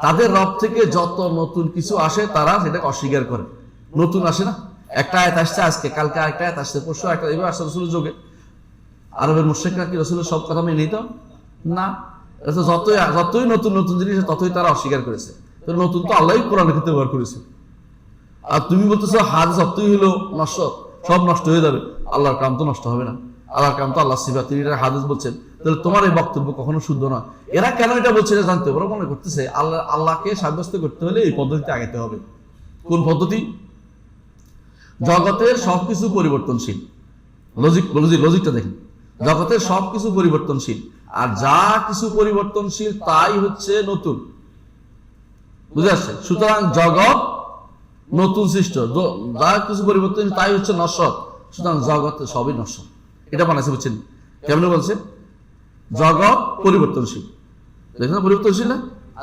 তাদের রব থেকে যত নতুন কিছু আসে তারা সেটাকে অস্বীকার করে। নতুন আসে না, একটা আয়াত আসছে আজকে, কালকে একটা আয়াত আসছে, পরশু একটা, এবার আসছে রাসূলের যুগে। আরবের মুশরিকরা কি রাসূলের সব কথা মেনে নিত না? যতই নতুন নতুন জিনিস ততই তারা অস্বীকার করেছে। তো নতুন তো আল্লাহই কোরআনের ক্ষেত্রে ব্যবহার করেছে। আর তুমি বলতেছো হাদিস সত্যই হলো নষ্ট, সব নষ্ট হয়ে যাবে। আল্লাহর কাম তো নষ্ট হবে না, আল্লাহর কাম তো আল্লাহ সিফাত, তিনি এটা হাদিস বলছেন। তাহলে তোমার এই বক্তব্য কখনো শুদ্ধ নয়। এরা কেন এটা বলছে এটা জানতে, ওরা মনে করতেছে আল্লাহকে সাব্যস্ত করতে হলে এই পদ্ধতিতে আগাতে হবে। কোন পদ্ধতি? জগতের সবকিছু পরিবর্তনশীল। লজিকটা দেখেন, জগতের সবকিছু পরিবর্তনশীল, আর যা কিছু পরিবর্তনশীল তাই হচ্ছে নতুন। বুঝে আসছে? সুতরাং জগৎ নতুন সৃষ্ট, যা কিছু পরিবর্তনশীল তাই হচ্ছে নশ্বর। সুতরাং জগৎ সবই নশ্বর। এটা বানাইছে, বুঝছেন? কেমন বলছে? জগৎ পরিবর্তনশীল, দেখেন না পরিবর্তনশীল না?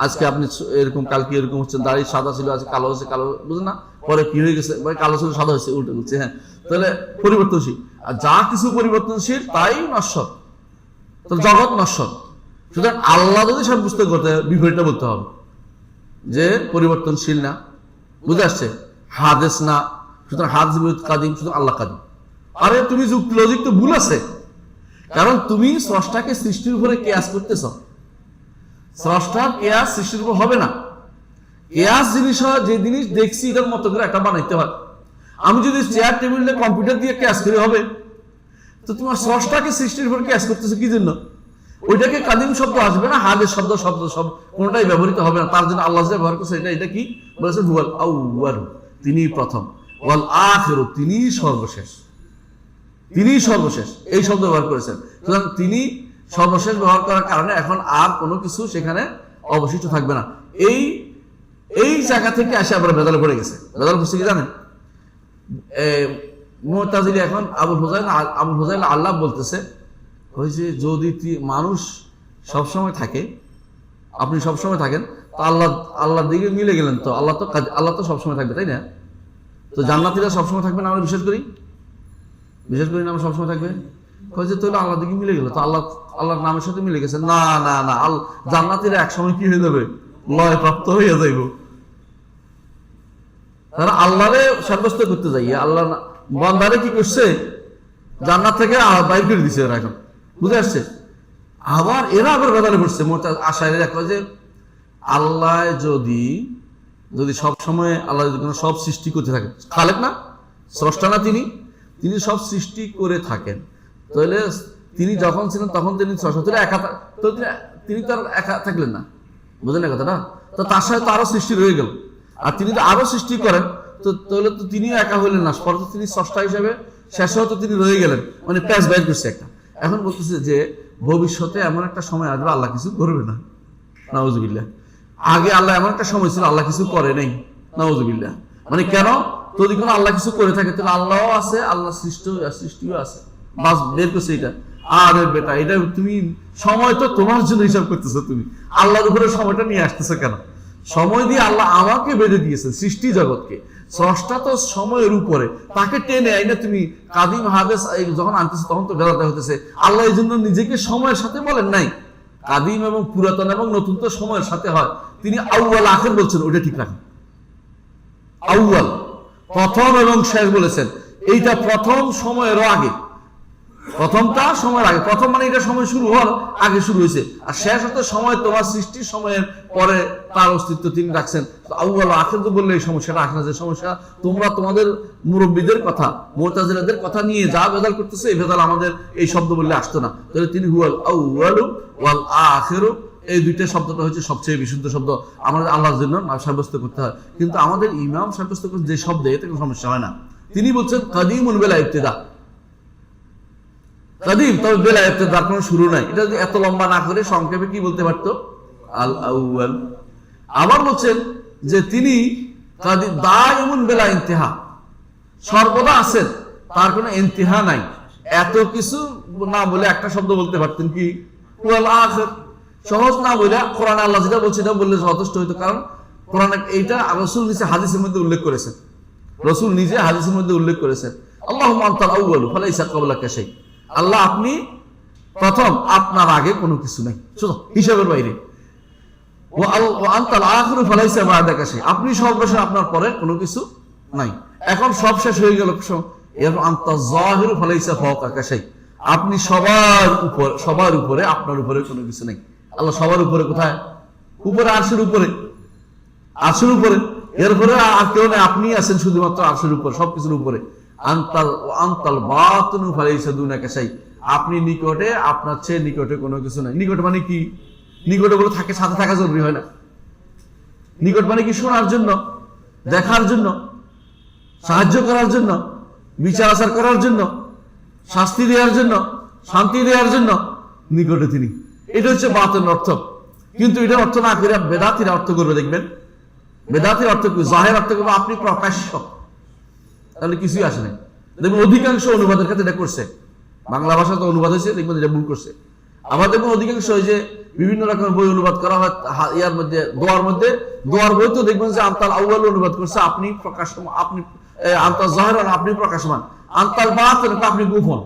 আজকে আপনি এরকম, কালকে এরকম হচ্ছেন, দাড়ি সাদা ছিল আজকে কালো হচ্ছে, কালো, বুঝলেন না? পরে কি হয়ে গেছে, কালো ছিল সাদা হয়েছে, উল্টে বলছে। হ্যাঁ, তাহলে পরিবর্তনশীল, আর যা কিছু পরিবর্তনশীল তাই নশ্বর। তো জগৎ নশ্বর। সুতরাং আল্লাহ যদি সাব্যস্ত করতে, বিপরীতটা বলতে হবে যে পরিবর্তনশীল না। বুঝে আসছে? হাদেস না, সুতরাং হাদেস বিরোধ কাদিম, সুতরাং আল্লাহ কাদিম। আরে তুমি যুক্তি লজিক তো ভুল আছে, কারণ তুমি স্রষ্টাকে সৃষ্টির উপরে কেয়াস করতেছ। স্রষ্টার কেয়াস সৃষ্টির উপর হবে না। কেয়াস জিনিস হয় যে জিনিস দেখছি এটার মতো করে একটা বানাইতে হয়। আমি যদি চেয়ার টেবিলে কম্পিউটার দিয়ে কেয়াস করে হবে, তো তোমার স্রষ্টাকে সৃষ্টির উপর কেয়াস করতেছে কি জন্য? ওইটাকে কাদিম শব্দ আসবে না, হাদের শব্দ সব কোনটাই ব্যবহৃত হবে না। তার জন্য আল্লাহ যে ব্যবহার করছে এটা কি বলেছেন? হুয়াল আউয়াল, তিনি প্রথম, ওয়াল আখিরু, তিনি সর্বশেষ। তিনি সর্বশেষ এই শব্দ ব্যবহার করেছেন। সুতরাং তিনি সর্বশেষ ব্যবহার করার কারণে এখন আর কোনো কিছু সেখানে অবশিষ্ট থাকবে না। এই জায়গা থেকে আসে আবার বেদালে পড়ে গেছে। বেদাল বুঝতে কি জানেন? মুতাজিলি এখন আবুল হুজাইল আল্লাহ বলতেছে, ওই যে যদি মানুষ সবসময় থাকে, আপনি সবসময় থাকেন, তো আল্লাহর দিকে মিলে গেলেন, তো আল্লাহ তো সবসময় থাকবে, তাই না? তো জান্নাতীরা সবসময় থাকবে না? আমরা বিশ্বাস করি না আমরা সবসময় থাকবে। কয় যে তাহলে আল্লাহর দিকে মিলে গেল, তো আল্লাহর নামের সাথে মিলে গেছে। না, জান্নাতীরা একসময় কি হয়ে যাবে? লয় প্রাপ্ত হয়ে যাইব। তারা আল্লাহরে সাব্যস্ত করতে যাই, আল্লাহ বান্দারে কি করছে? জান্নাত থেকে বাইর করে দিছে এরা এখন। বুঝে আসছে? আবার এরা বেদালে পড়ছে। আশায় কয় যে আল্লাহ যদি সবসময় আল্লাহ যদি কোনো সব সৃষ্টি করতে থাকেন, খালেক না, স্রষ্টা না, তিনি সব সৃষ্টি করে থাকেন, তাহলে তিনি যখন ছিলেন তখন তিনি একা, তো তিনি তো আর একা থাকলেন না। বুঝলেন না কথাটা? তো তার সাথে তো আরো সৃষ্টি রয়ে গেল, আর তিনি তো আরো সৃষ্টি করেন, তো তাহলে তো তিনিও একা হইলেন না, পরে তো তিনি স্রষ্টা হিসেবে শেষেও তো তিনি রয়ে গেলেন। মানে প্যাচ বাইর করছে একটা। এখন বলতেছে যে ভবিষ্যতে এমন একটা সময় আসবে আল্লাহ কিছু করবে না, নাউজুবিল্লাহ। আগে আল্লাহ এমন একটা সময় ছিল আল্লাহ কিছু করে নাই, নাউজুবিল্লাহ। মানে কেন? যদি কোনো আল্লাহ কিছু করে থাকে তাহলে আল্লাহও আছে, আল্লাহ সৃষ্টিও আছে। বাস বের করছে এটা। আরে বেটা, এটা তুমি সময় তো তোমার জন্য হিসাব করতেছো, তুমি আল্লাহর উপরে সময়টা নিয়ে আসতেছো কেন? সময় দিয়ে আল্লাহ আমাকে বেঁধে দিয়েছে সৃষ্টি জগৎকে। স্রষ্টা তো সময়ের উপরে, তাকে টেনে আইনা তুমি কাদিম হাদেস যখন আনতেছে তখন তো বেলাতে হতেছে। আল্লাহ এই জন্য নিজেকে সময়ের সাথে বলেন নাই। কাদিম এবং পুরাতন এবং নতুন তো সময়ের সাথে হয়। তিনি আউয়াল আখির বলছেন, ওটা ঠিক রাখেন। আউয়াল প্রথম এবং শেষ বলেছেন, এইটা প্রথম সময়েরও আগে, প্রথমটা সময়ের আগে। প্রথম মানে এটা সময় শুরু হওয়ার আগে শুরু হয়েছে, আর শেষ হতে সময় তোমার সৃষ্টির সময়ের পরে তার অস্তিত্ব তিনি রাখছেন। আউয়াল আখির তো বললে এই সমস্যাটা আসে না। যে সমস্যা তোমরা তোমাদের মুরব্বীদের কথা, মুতাজিলাদের কথা নিয়ে যা ভেদাল করতেছে, এই ভেদাল আমাদের এই শব্দ বললে আসতো না। তাহলে তিনি হুয়াল আউয়ালু ওয়াল আখিরু, এই দুইটা শব্দটা হচ্ছে সবচেয়ে বিশুদ্ধ শব্দ। আমাদের আল্লাহর জন্য সাব্যস্ত করতে হয়, কিন্তু আমাদের ইমাম সাব্যস্ত করতে যে শব্দে, এতে কোনো সমস্যা হয় না। তিনি বলছেন কাদিমুল বেলা ইবতিদা, কাদিম, তবে বেলা ইবতিদার কোনো শুরু নাই। এটা যদি এত লম্বা না করে সংক্ষেপে কি বলতে পারতো? আল আউয়াল। আবার বলছেন যে তিনি কাদিম দাইমুন বেলা ইন্তিহা, সর্বদা আছেন, তার কোনো ইন্তিহা নাই। এত কিছু না বলে একটা শব্দ বলতে পারতেন, কি? ওয়াল আখির। সহজ না বলে কোরআনে আল্লাহ যেটা বলছে এটা বললে যথেষ্ট হইতো, কারণ কোরআনে এইটা রাসূল নিজে হাদিসের মধ্যে উল্লেখ করেছেন। রাসূল নিজে হাদিসের মধ্যে উল্লেখ করেছেন, আল্লাহুম্মা আনতাল আউয়ালু ফালাইসা ক্বাবলাকা শাই। আল্লাহ আপনি প্রথম, আপনার আগে কোনো কিছু নাই, শুধু হিসাবের বাইরে। ওয়া আনতাল আখিরু ফালাইসা বা'দাকা শাই, আপনি সর্বশেষ, আপনার পরে কোনো কিছু নাই। এখন সব শেষ হয়ে গেল। এরপর আনতাল যাহিরু ফালাইসা ফাওকাকা শাই, আপনি সবার উপরে, আপনার উপরে কোনো কিছু নেই। আল্লাহ সবার উপরে কোথায়? উপরে, আরশের উপরে, আরশের উপরে। এরপরে আর কেউ নেই, আপনি আছেন শুধুমাত্র আরশের উপরে, সবকিছুর উপরে। আনতাল বাতিনু ফালাইসা দুনাকা শাই, আপনি নিকটে, আপনার চেয়ে নিকটে কোনো কিছু নাই। নিকট মানে কি? নিকটে বলে থাকে, সাথে থাকা জরুরি হয় না। নিকট মানে কি? শোনার জন্য, দেখার জন্য, সাহায্য করার জন্য, বিচার আচার করার জন্য, শাস্তি দেওয়ার জন্য, শান্তি দেওয়ার জন্য নিকটে তিনি। এটা হচ্ছে বাতিনের অর্থ। কিন্তু এটার অর্থ না করে বেদাতিরা অর্থ করবে, দেখবেন বেদাতির অর্থ কি, জাহের অর্থ করবে আপনি প্রকাশ্য, তাহলে কিছুই আসে নাই। দেখবেন অধিকাংশ অনুবাদের ক্ষেত্রে এটা করছে, বাংলা ভাষাতে অনুবাদ হয়েছে, দেখবেন এটা ভুল করছে। আবার দেখবেন অধিকাংশ ওই যে বিভিন্ন রকমের বই অনুবাদ করা হয় ইয়ার মধ্যে, দোয়ার বই তো দেখবেন যে আনতাল আউয়াল অনুবাদ করছে আপনি প্রকাশমান, আপনি আনতাল জাহের আপনি প্রকাশমান, আনতাল বাতিন আপনি গোপন।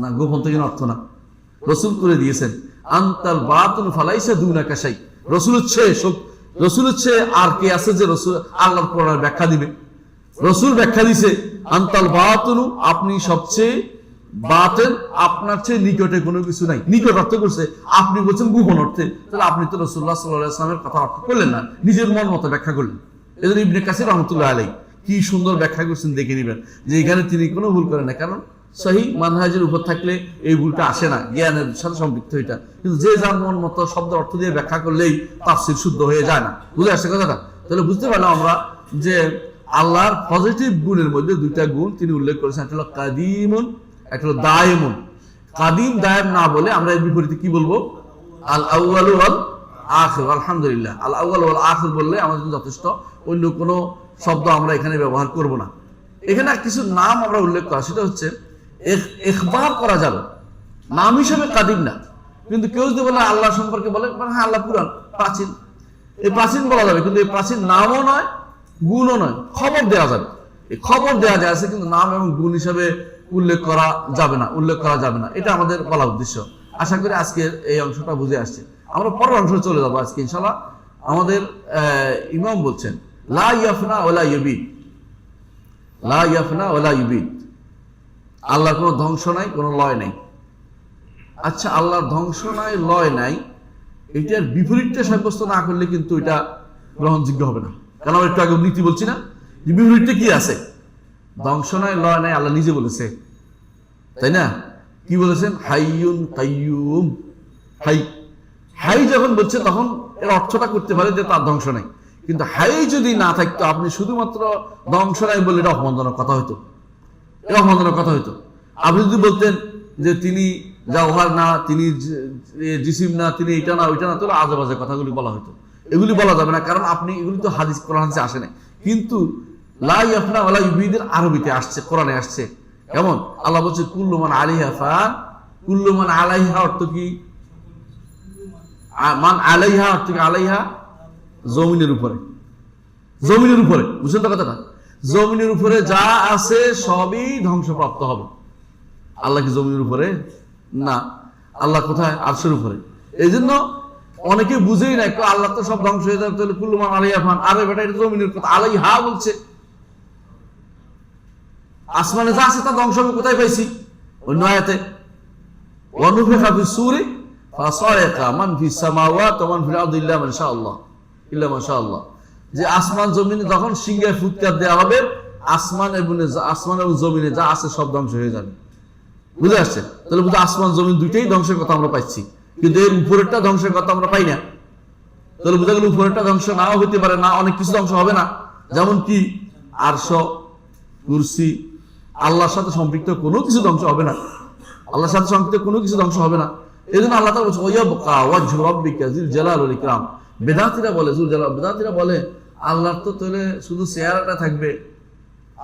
না, গোপন তো অর্থ না। রসুল করে দিয়েছেন আনতাল বাতিন ফালাইসা দুনাকা শাই। রসুল হচ্ছে আর কে আছে যে রসুল আল্লাহর কোরআনের ব্যাখ্যা দিবে? রসুল ব্যাখ্যা দিছে আনতাল বাতিন, আপনি সবচেয়ে বাতিন, আপনার চেয়ে নিকটে কোনো কিছু নাই। নিকট অর্থ করছে, আপনি বলছেন গোপন অর্থে, তাহলে আপনি তো রাসূলুল্লাহ সাল্লাল্লাহু আলাইহি ওয়াসাল্লামের কথা অর্থ করলেন না, নিজের মন মতো ব্যাখ্যা করলেন। এজন্য ইবনে কাসির রাহমাতুল্লাহ আলাইহি কি সুন্দর ব্যাখ্যা করছেন দেখে নিবেন যে এখানে তিনি কোনো ভুল করেন না। কারণ সহি মানহাজের উপর থাকলে এই ভুলটা আসে না, জ্ঞানের সাথে সম্পৃক্ত এটা। কিন্তু যে যার মন মতো শব্দ অর্থ দিয়ে ব্যাখ্যা করলেই তাফসীর শুদ্ধ হয়ে যায় না। বুঝে আসছে কথাটা? তাহলে বুঝতে পারলাম আমরা যে আল্লাহর পজিটিভ গুণের মধ্যে দুইটা গুণ তিনি উল্লেখ করেছেন, একটা হলো কাদিমুন, একটা হলো দায়েমুন। কাদিম দায়েম না বলে আমরা এর বিপরীতে কি বলবো? আল আউয়ালু ওয়াল আখির। আলহামদুলিল্লাহ, আল আউয়ালু ওয়াল আখির বললে আমাদের যথেষ্ট, অন্য কোনো শব্দ আমরা এখানে ব্যবহার করব না। এখানে কিছু নাম আমরা উল্লেখ করা, সেটা হচ্ছে ইখবার করা যাবে, নাম হিসেবে কাদিম না। কিন্তু কেউ যদি বলে আল্লাহ সম্পর্কে বলে, হ্যাঁ আল্লাহ পুরান, প্রাচীন, এই প্রাচীন বলা যাবে, কিন্তু এই প্রাচীন নামও নয় গুণও নয়, খবর দেওয়া যাবে। এই খবর দেওয়া যায় আছে, কিন্তু নাম এবং গুণ হিসাবে উল্লেখ করা যাবে না। এটা আমাদের বলা উদ্দেশ্য। আশা করি আজকের এই অংশটা বুঝে আসছে। আমরা পরের অংশে চলে যাবো আজকে ইনশাআল্লাহ। আমাদের ইমাম বলছেন লা ইয়াফনা ওয়ালা ইউবিদ, লা ইয়াফনা ওয়ালা ইউবিদ, আল্লাহর কোনো ধ্বংস নাই, কোনো লয় নাই। আচ্ছা, আল্লাহর ধ্বংস নাই, লয় নাই, এটার বিপরীতটা সাব্যস্ত না করলে কিন্তু এটা গ্রহণযোগ্য হবে না। কারণ আমরা একটু আগে নীতি বলছি না, যে বিপরীতটা কি আছে? ধ্বংস নাই, লয় নাই, আল্লাহ নিজে বলেছে, তাই না? কি বলেছেন? হাইয়ুন কাইয়ুম। হাই যখন বলছে তখন এর অর্থটা করতে পারে যে তার ধ্বংস নাই। কিন্তু হাই যদি না থাকতো, আপনি শুধুমাত্র ধ্বংস নাই বললে এটা অপমানজনক কথা হইতো, আপনি যদি বলতেন যে তিনি জাওহার না, তিনি জিসিম না, তিনি এটা না ওইটা না, তাহলে আজে বাজে কথাগুলি বলা হতো। এগুলি বলা যাবে না, কারণ আপনি এগুলি তো হাদিস কোরআন হাদিসে আসে নাই। কিন্তু লা ইয়াফনা ওয়ালা ইউবিদের আরবিতে আসছে, কোরআনে আসছে। কেমন? আল্লাহ বলছে কুল্লু মান আলাইহা ফান। কুল্লু মান আলাইহা অর্থ কি? মান আলাইহা অর্থ কি? আলাইহা জমিনের উপরে, বুঝছেন তো কথাটা? জমিনের উপরে যা আছে সবই ধ্বংসপ্রাপ্ত হবে। আল্লাহ কি জমিনের উপরে? না, আল্লাহ কোথায়? আরশের উপরে। এই জন্য অনেকে বুঝেই না, আল্লাহ তো সব ধ্বংস হয়ে যাবে, তাহলে কুল্লু মান আলাইহা ফান। আরে বেটা, এটা জমিনের কথা। আলাইহা বলছে, আসমানে যা আছে তা ধ্বংস হবে। কোথায় পাইছি? অন্য আয়াতে ওয়ানুফিখা ফিস সূরি ফাসায়কা মান ফিস সামাওয়াতি ওয়া মান ফিল আরদি ইল্লা মা শাআল্লাহ, যে আসমান জমিনে যখন সিংহে ফুৎকার দেওয়া হবে, আসমান এবং জমিনে যা আছে সব ধ্বংস হয়ে যাবে। বুঝে আসছে? তাহলে বুঝে আসমান জমিন দুইটাই ধ্বংসের কথা আমরা পাইছি, কিন্তু এর উপরেরটা ধ্বংসের কথা আমরা পাই না। তাহলে বুঝা গেল উপরেরটা ধ্বংস নাও হইতে পারে, না অনেক কিছু ধ্বংস হবে না। যেমন কি আরশ, কুরসি, আল্লাহর সাথে সম্পৃক্ত কোনো কিছু ধ্বংস হবে না। এই জন্য আল্লাহ তাআলা বলছেন ওয়ায়াবকা ওয়াজহু রাব্বিকা যিল জালাল ওয়াল ইকরাম। বেদাতীরা বলে আল্লাহর তো তাহলে শুধু চেহারাটা থাকবে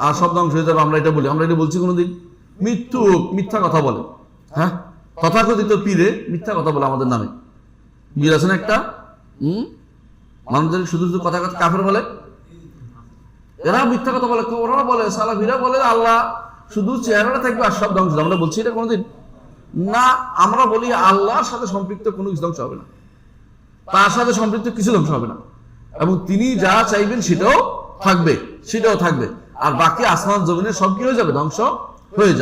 আর সব ধ্বংস হয়ে যাবে। আমরা এটা বলছি কোনোদিন? মিথ্যা কথা বলে। হ্যাঁ, তথাকথিত পীরে মিথ্যা কথা বলে আমাদের নামে। পীর আছেন একটা, মানুষদের শুধু কথা কাফের বলে, এরা মিথ্যা কথা বলে। ওরা বলে, সালাফিরা বলে আল্লাহ শুধু চেহারাটা থাকবে আর সব ধ্বংস। আমরা বলছি এটা কোনোদিন? না, আমরা বলি আল্লাহর সাথে সম্পৃক্ত কোনো কিছু ধ্বংস হবে না, তার সাথে সম্পৃক্ত কিছু ধ্বংস হবে না, এবং তিনি যা চাইবেন সেটাও থাকবে। আর বাকি আসমান জমিনে সব কি হয়ে যাবে? ধ্বংস হয়ে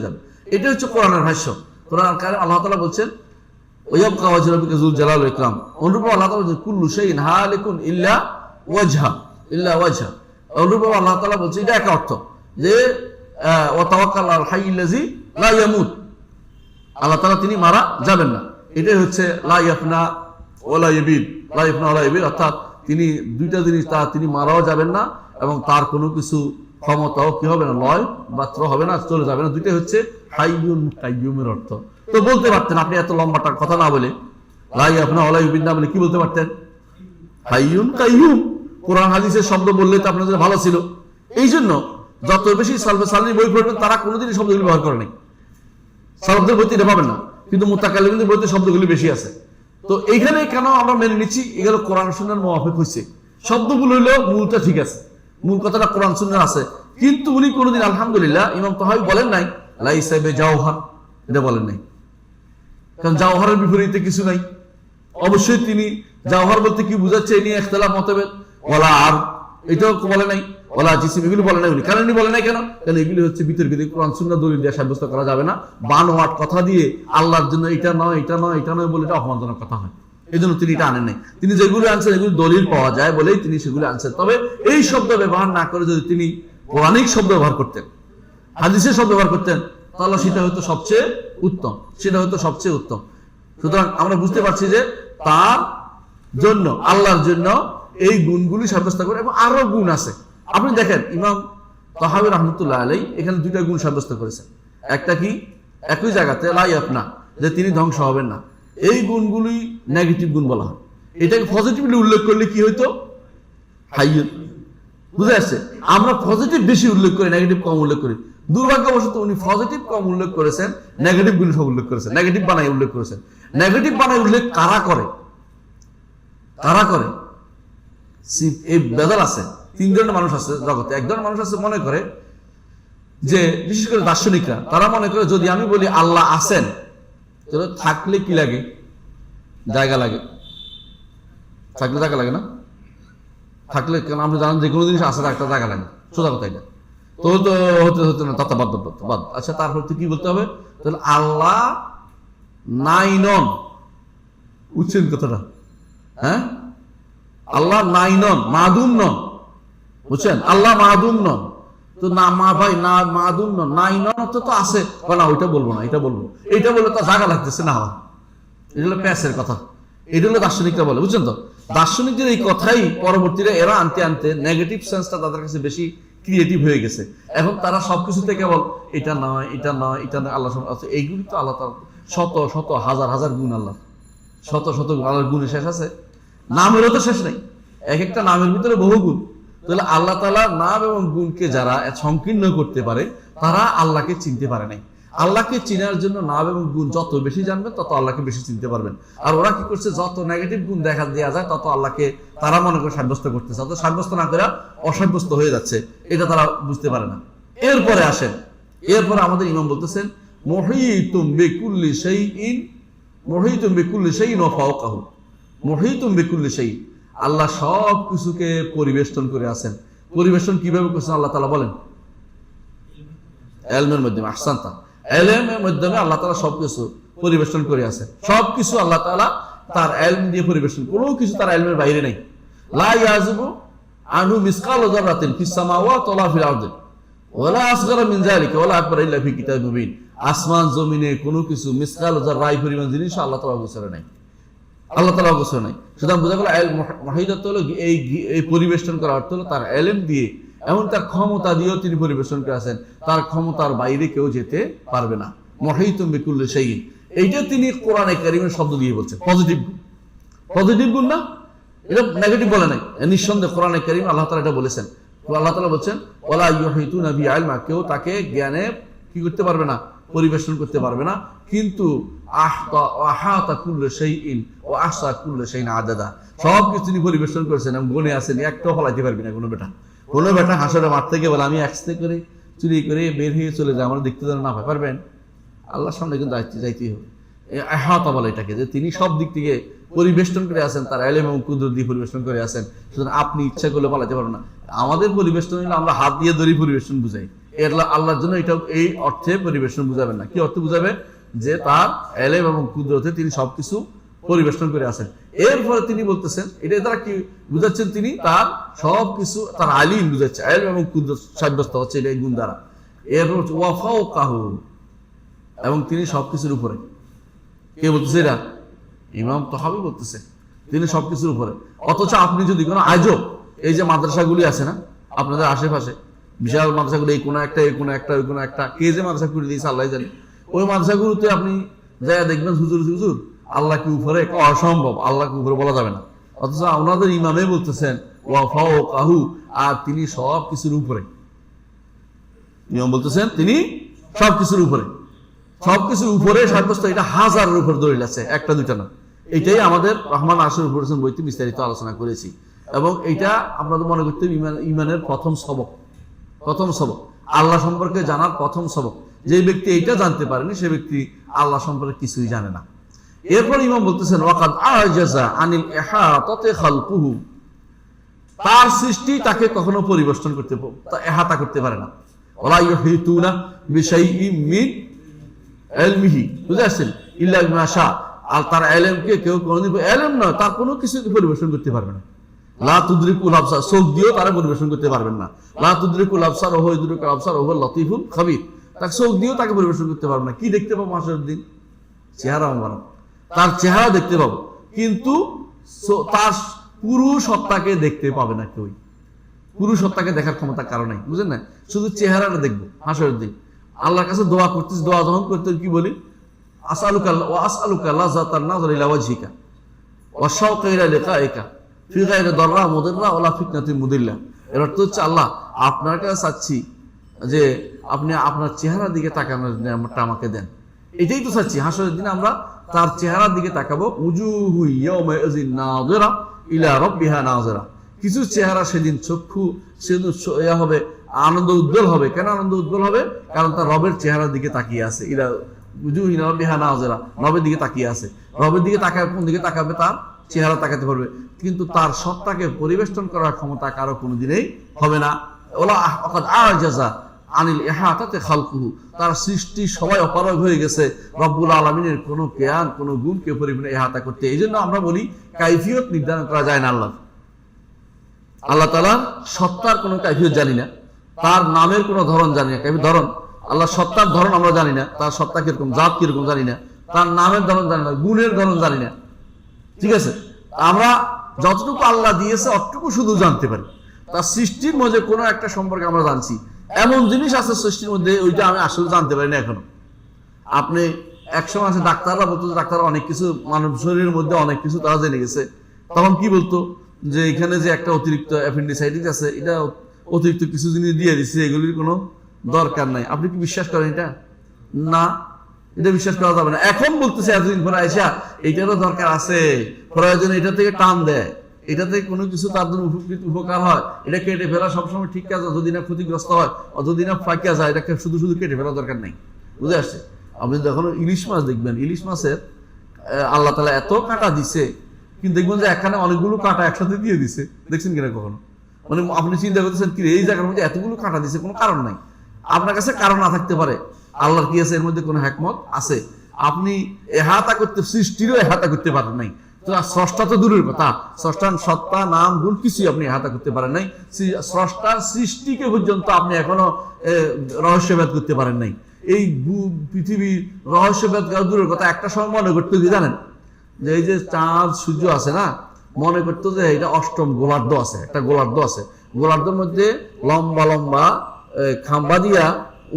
যাবে। এটা হচ্ছে কোরআনের ভাষ্য। কোরআন কারীমে আল্লাহ তাআলা বলছেন ওয়ায়াবকা ওয়াজহু রাব্বিকা যুল জালাল ওয়াল ইকরাম। অনুরূপ আল্লাহ তাআলা বলছেন কুল্লু শাইইন হালিকুন ইল্লা ওয়াজহা। অনুরূপ আল্লাহ তাআলা বলছেন, এটা এক অর্থ যে ওয়া তাওয়াক্কাল আলাল হাইয়্যিল্লাযী লা ইয়ামুত, আল্লাহ তাআলা তিনি মারা যাবেন না। এটাই হচ্ছে লা ইয়াফনা ওয়ালা ইউবিদ। অর্থাৎ তিনি দুইটা জিনিস, তিনি মারাও যাবেন না এবং তার কোনো কিছু ক্ষমতাও কি হবে না, লয় মাত্র হবে না, চলে যাবে না। দুইটাই হচ্ছে হাইয়ুন কাইয়ুমের অর্থ। তো বলতে পারতেন আপনি এত লম্বাটা কথা না বলে, লাই আপনার অলাই বিন না বলে কি বলতে পারতেন? হাইয়ুন কাইয়ুম। কোরআন হাদিসের শব্দ বললে তো আপনাদের ভালো ছিল। এই জন্য যত বেশি সালফে সালেহীন বই পড়বেন তারা কোনোদিনই শব্দগুলি ব্যবহার করে নাই। সালাফদের বইতে এটা পাবেন না, কিন্তু মুতাকাল্লিমদের বইতে শব্দগুলি বেশি আছে। তো এইখানে কেন আমরা মেনে নিচ্ছি? এগুলো কোরআন সুন্নাহর মুওয়াফিক হয়েছে। শব্দগুলো হলো মূলটা ঠিক আছে, মূল কথাটা কোরআন সুন্নাহ আছে, কিন্তু উনি কোনোদিন আলহামদুলিল্লাহ ইমাম তাহাবী বলেন নাই লাইসা বিজাওহার, এটা বলেন নাই। কারণ জাওহারের বিপরীতে কিছু নাই। অবশ্যই তিনি জাওহার বলতে কি বুঝাচ্ছে এই নিয়ে ইখতিলাফ মতভেদ। ওয়ালা আর এটাও বলে নাই, ওয়ালা জিসিম এগুলো বলে নাই উনি। কারণ উনি বলে নাই কেন? কারণ এগুলি হচ্ছে বিতর্কিত, কোরআন সুন্নাহ দলিল দিয়ে সাব্যস্ত করা যাবে না। বানোয়াট কথা দিয়ে আল্লাহর জন্য এটা নয় এটা নয় এটা নয় বলে এটা অপমানজনক কথা হয়। এই জন্য তিনি এটা আনেন নাই। তিনি যেগুলো আনছেন এগুলো দলিল পাওয়া যায় বলেই তিনি সেগুলো আনছেন। তবে এই শব্দ ব্যবহার না করে যদি তিনি পৌরাণিক শব্দ ব্যবহার করতেন, হাদিসের শব্দ ব্যবহার করতেন, তাহলে সেটা হয়তো সবচেয়ে উত্তম, সেটা হয়তো সবচেয়ে উত্তম। সুতরাং আমরা বুঝতে পারছি যে তার জন্য, আল্লাহর জন্য এই গুণগুলি সাব্যস্ত করে, এবং আরো গুণ আছে। আপনি দেখেন ইমাম তাহাবী রাহমাতুল্লাহ আলাইহি এখানে দুইটা গুণ সাব্যস্ত করেছেন। একটা কি, একই জায়গাতে লা ইয়াফনা, যে তিনি ধ্বংস হবেন না। এই গুণগুলি নেগেটিভ গুণ বলা হয়। এটাকে পজিটিভলি উল্লেখ করলে কি হইতো? হাইয়ুন। বুঝে আসছে? আমরা পজিটিভ বেশি উল্লেখ করি, নেগেটিভ কম উল্লেখ করি। দুর্ভাগ্যবশত উনি পজিটিভ কম উল্লেখ করেছেন, নেগেটিভ গুলি সব উল্লেখ করেছেন, নেগেটিভ বানাই উল্লেখ করেছেন। নেগেটিভ বানাই উল্লেখ কারা করে? কারা করে? এই বেদাল আছে। তিন ধরনের মানুষ আছে জগতে। এক ধরনের মানুষ আছে মনে করে যে, বিশেষ করে দার্শনিকরা, তারা মনে করে যদি আমি বলি আল্লাহ আছেন, তাহলে থাকলে কি লাগে? জায়গা লাগে। থাকলে জায়গা লাগে না? থাকলে কেন? আপনি জানেন যে কোনো জিনিস আছে একটা জায়গা লাগে, সোজা কথা এটা। তো তো হতে হতে না, তথা বাদ বাদ। আচ্ছা, তারপর তো কি বলতে হবে? তাহলে আল্লাহ নাই নন, বুঝছেন কথাটা? হ্যাঁ, আল্লাহ নাই নন, মাদুম নন, বুঝছেন? আল্লাহ মাদুম নন। তো না মা ভাই না মাদুম নন, নাই নন তো আছে না, ওইটা বলবো না, এটা বলবো। এইটা বললে তো জায়গা লাগতেছে না। এটা হলো প্যাসের কথা, এটা হলো দার্শনিকরা বলে, বুঝছেন তো? দার্শনিকদের এই কথাই পরবর্তীতে এরা আনতে আনতে নেগেটিভ সেন্সটা তাদের কাছে বেশি ক্রিয়েটিভ হয়ে গেছে। এখন তারা সবকিছুতে কেবল এটা নয় এটা নয় এটা নয়, আল্লাহ আছে। এইগুলি তো আল্লাহ তাআলা শত শত হাজার হাজার গুণ, আল্লাহ শত শত আল্লাহর গুণের শেষ আছে? নামেরও তো শেষ নেই, এক একটা নামের ভিতরে বহু গুণ। তাহলে আল্লাহ তাআলার নাম এবং গুণকে যারা সংকীর্ণ করতে পারে তারা আল্লাহকে চিনতে পারে নাই। আল্লাহকে চিনার জন্য নাম এবং গুণ যত বেশি জানবেন তত আল্লাহকে বেশি চিনতে পারবেন। আর ওরা কি করছে? যত নেগেটিভ গুণ দেখা দেওয়া যায় তত আল্লাহকে তারা মনে করে সাব্যস্ত করতেছে, তত সাব্যস্ত না করে অসাব্যস্ত হয়ে যাচ্ছে। এটা তারা বুঝতে পারে না। এরপরে আসেন, এরপরে আমাদের ইমাম বলতেছেন মুহীতুম বিকুল্লি শাইইন, মুহীতুম বিকুল্লি শাইইন ওয়া ফাওকাহু। মুহীতুম বিকুল্লি শাইইন, আল্লাহ সব কিছুকে পরিবেষ্টন করে আছেন। পরিবেষ্টন কিভাবে করছেন আল্লাহ তাআলা বলেন? ইলমের মাধ্যমে। আহসানতা, ইলমের মাধ্যমে আল্লাহ তাআলা সবকিছু পরিবেষ্টন করে আছেন। সবকিছু আল্লাহ তাআলা তার ইলম দিয়ে পরিবেষ্টন, কোনো কিছু তার ইলমের বাইরে নেই। লা ইয়াযিবু আনহু মিসকালু যাররাতিন ফিস সামাওয়াতি ওয়া ফিল আরদি ওয়ালা আসগারা মিন যালিকা ওয়ালা আকবার ইল্লা ফি কিতাবিন মুবিন। আসমান জমিনে কোনো কিছু মিসকাল যাররাই পরিমাণ জিনিস আল্লাহ তাআলা গোচরে নাই, আল্লাহ তাআলা গোচরে নাই। সুতরাং বোঝা গেল মুহীত হলো এই পরিবেষ্টন করা অর্থ হলো তার ইলম দিয়ে, এমন তার ক্ষমতা দিয়েও তিনি পরিবেশন করে আছেন। তার ক্ষমতার বাইরে কেউ যেতে পারবে না। মুহীতুম বিকুল্লি শাইইন, এইটা তিনি কোরআনে কারীমের শব্দ দিয়ে বলছেন। পজিটিভ, পজিটিভ গুণ না, এটা নেগেটিভ বলে নাই। নিঃসন্দেহে কোরআনে কারীম আল্লাহ তাআলা এটা বলেছেন। আল্লাহ তাআলা বলছেন ওয়ালা ইউহীতুনা বিইলমা, কেউ তাকে জ্ঞানে কি করতে পারবে না? পরিবেশন করতে পারবে না। কিন্তু আহাতা কুল্লু শাইইন ওয়া আহসা কুল্লু শাইইন আদাদা, সব কিছু তিনি পরিবেশন করেছেন এবং গুণে আছেন, একটাও ফলাইতে পারবে না কোনো বেটা। কোনো বেটা হাসরে মাঠ থেকে বলে আমি একসাথে করে চুরি করে বের হয়ে চলে যায়, আমরা দেখতে যেন না পারবেন? আল্লাহর সামনে কিন্তু যাইতেই হবে। আহাতা বলে এটাকে, যে তিনি সব দিক থেকে পরিবেষ্টন করে আছেন, তার ইলম এবং কুদরত দিয়ে পরিবেষ্টন করে আছেন। সুতরাং আপনি ইচ্ছা করলে পালাতে পারবেন না। আমাদের পরিবেষ্টন হলে আমরা হাত দিয়ে ধরে পরিবেষ্টন বুঝাই, আল্লাহর জন্য এটা এই অর্থে পরিবেষ্টন বুঝাবেন না। কি অর্থে বুঝাবে? যে তার ইলম এবং কুদরতে তিনি সবকিছু পরিবেষ্টন করে আছেন। এরপরে তিনি বলতেছেন, এটা দ্বারা কি বুঝাচ্ছেন? তিনি তার সবকিছু, তার আলিম বুঝাচ্ছে, ইলম এবং কুদরত সাব্যস্ত হচ্ছে এই গুণ দ্বারা। এরপর ওয়া ফাওকাহু, এবং তিনি সবকিছুর উপরে। কে বলতেছে এটা? ইমাম তাহাবী বলতেছে তিনি সবকিছুর উপরে। অথচ আপনি যদি কোনো আজব, এই যে মাদ্রাসাগুলি আছে না আপনাদের আশেপাশে, বিশাল মাদ্রাসাগুলো এই কোনো একটা ওই কোনো একটা কে যে মাদ্রাসা করে দিয়েছে আল্লাহ জানে। ওই মাদ্রাসাগুলোতে আপনি যাই দেখবেন হুজুর আল্লাহ কি উপরে অসম্ভব, আল্লাহ কি উপরে বলা যাবে না, অথচ ওনাদের ইমামে বলতেছেন ওয়া ফাওকাহু, আর তিনি সব কিছুর উপরে। ইমাম বলতেছেন তিনি সবকিছুর উপরে, সবকিছুর উপরে সাব্যস্ত। এটা হাজারের উপর দলিল আছে, একটা দুইটা না। এটাই আমাদের রহমান আশুর উপর বইতে বিস্তারিত আলোচনা করেছি, এবং এটা আপনাদের মনে করতে ইমানের প্রথম সবক আল্লাহ সম্পর্কে জানার প্রথম সবক। যে ব্যক্তি এইটা জানতে পারেনি সে ব্যক্তি আল্লাহ সম্পর্কে কিছুই জানে না। এরপর ইমাম বলতেছেন ওয়াকাদ আজাজা আনিল ইহাতাতি খালকুহু, তার সৃষ্টি তাকে কখনো পরিবেষ্টন করতে ইহাতা করতে পারে না। ওয়ালা ইউহিতুনা বিশাইইম মিন ইলমিহি, বুঝতে পারছেন, ইল্লা বিমা শা, আর তার ইলমকে কেউ কোনোদিন ইলম নয় তার কোনো কিছু পরিবেশন করতে পারবে না। লা তুদরিকুল আবসার, চোখ দিয়েও তারা পরিবেশন করতে পারবেন না। লা তুদরিকুল আবসার ওয়া ইউদরিকুল আবসার ওয়া লতিফুল খাবীর, তাকে চোখ দিয়েও তাকে পরিবেশন করতে পারবে না। কি দেখতে পাবো মাসের দিন? চেহারা মোবারক, তার চেহারা দেখতে পাবো, কিন্তু তার পুরো সত্তাকে দেখতে পাবে না কেউ। পুরো সত্তাকে দেখার ক্ষমতা কারো নাই, বুঝলেন না? শুধু চেহারাটা দেখবো হাসরের দিন। আল্লাহর কাছে দোয়া করতেছি, দোয়া যখন করতে কি বলি? আসআলুকা লাযাতান নাযর ইলা ওয়াজহিকা ওয়া শাওকা ইলা লিকাইকা ফি গায়রি দাররা মুদিররা ওয়ালা ফিতনাতিন মুদিল্লা। এর অর্থ হচ্ছে আল্লাহ আপনার কাছে চাচ্ছি যে আপনি আপনার চেহারার দিকে তাকানোর নিয়ামতটা আমাকে দেন। এটাই তো চাচ্ছি, হাসরের দিন আমরা তার চেহারার দিকে তাকাবো। উজুহু ইয়াউমা ইযিন নাযিরা ইলা রাব্বিহা নাযিরা, কিছু চেহারা সেদিন চক্ষু সেদিন হবে আনন্দ উজ্জ্বল হবে। কেন আনন্দ উজ্জ্বল হবে? কারণ তার রবের চেহারার দিকে তাকিয়ে আছে। ইলা উজুহু ইলা রাব্বিহা নাযিরা, রবের দিকে তাকিয়ে আছে। রবের দিকে তাকাবে, কোন দিকে তাকাবে? তার চেহারা তাকাতে পারবে, কিন্তু তার সত্তাকে পরিবেষ্টন করার ক্ষমতা কারো কোনোদিনই হবে না। ওলা ওয়াকাদ আজাজা আনিল ইহাতাতি খালকুহু, তার সৃষ্টি সবাই অপারগ হয়ে গেছে রব্বুল আলামিনের কোনো জ্ঞান কোনো গুণকে পরিপূর্ণ ইহাতা করতে। এই জন্য আমরা বলি কাইফিয়ত নির্ধারণ করা যায় না। আল্লাহ তাআলা সত্তার কোনো কাইফিয়ত জানি না, তার নামের কোনো ধরন জানি না। ধরন, আল্লাহ সত্তার ধরন আমরা জানি না, তার সত্তা কিরকম, জাত কিরকম জানি না, তার নামের ধরন জানি না, গুণের ধরন জানি না। ঠিক আছে, আমরা যতটুকু আল্লাহ দিয়েছে অতটুকু শুধু জানতে পারি। তার সৃষ্টির মধ্যে কোনো একটা সম্পর্কে আমরা জানছি, এমন জিনিস আছে সৃষ্টির মধ্যে ওইটা আমি আসলে জানতে পারি না এখনো। আপনি একসময় আছে ডাক্তাররা বলতো, ডাক্তাররা অনেক কিছু মানব শরীরের মধ্যে অনেক কিছু তারা জেনে গেছে। তখন কি বলতো যে এখানে যে একটা অতিরিক্ত অ্যাপেন্ডিসাইটিস আছে, এটা অতিরিক্ত কিছু জিনিস দিয়ে দিচ্ছে, এগুলির কোনো দরকার নাই। আপনি কি বিশ্বাস করেন এটা? না, এটা বিশ্বাস করা যাবে না। এখন বলতেছে এতদিন পরে আয়সা এইটারও দরকার আছে, প্রয়োজন এটা থেকে টান দেয়, এটা থেকে কোনো কিছু তার জন্য উপকার হয়, এটা কেটে ফেলা সবসময় ঠিক কাজ, যদি না ক্ষতিগ্রস্ত হয়, যদি না ফাঁকিয়া যায়, এটাকে শুধু শুধু কেটে ফেলা দরকার নেই। বুঝে আসছে? আপনি যখন ইলিশ মাছ দেখবেন, ইলিশ মাছের আল্লাহ তাআলা এত কাঁটা দিছে, কিন্তু দেখবেন যে এখানে অনেকগুলো কাঁটা একসাথে দিয়ে দিছে। দেখছেন কিনা কখনো? মানে আপনি চিন্তা করতেছেন কি এই জায়গার মধ্যে এতগুলো কাঁটা দিছে, কোনো কারণ নাই। আপনার কাছে কারণ না থাকতে পারে, আল্লাহর কি আছে এর মধ্যে কোনো হিকমত আছে। আপনি এহাতা করতে, সৃষ্টিরও এহাতা করতে পারেন নাই, তো স্রষ্টা তো দূরের কথা, স্রষ্টার সত্তা নাম গুণ কিছুই আপনি এহাতা করতে পারেন নাই। স্রষ্টার সৃষ্টিকে পর্যন্ত আপনি এখনো রহস্যভেদ করতে পারেন নাই। এই পৃথিবীর রহস্যভেদ করা দূরের কথা। একটা সময় মনে করতে কি জানেন, যে এই যে চাঁদ সূর্য আছে না, মনে করতো যে এটা অষ্টম গোলার্ধ আছে, একটা গোলার্ধ আছে, গোলার্ধের মধ্যে লম্বা লম্বা খাম্বা দিয়া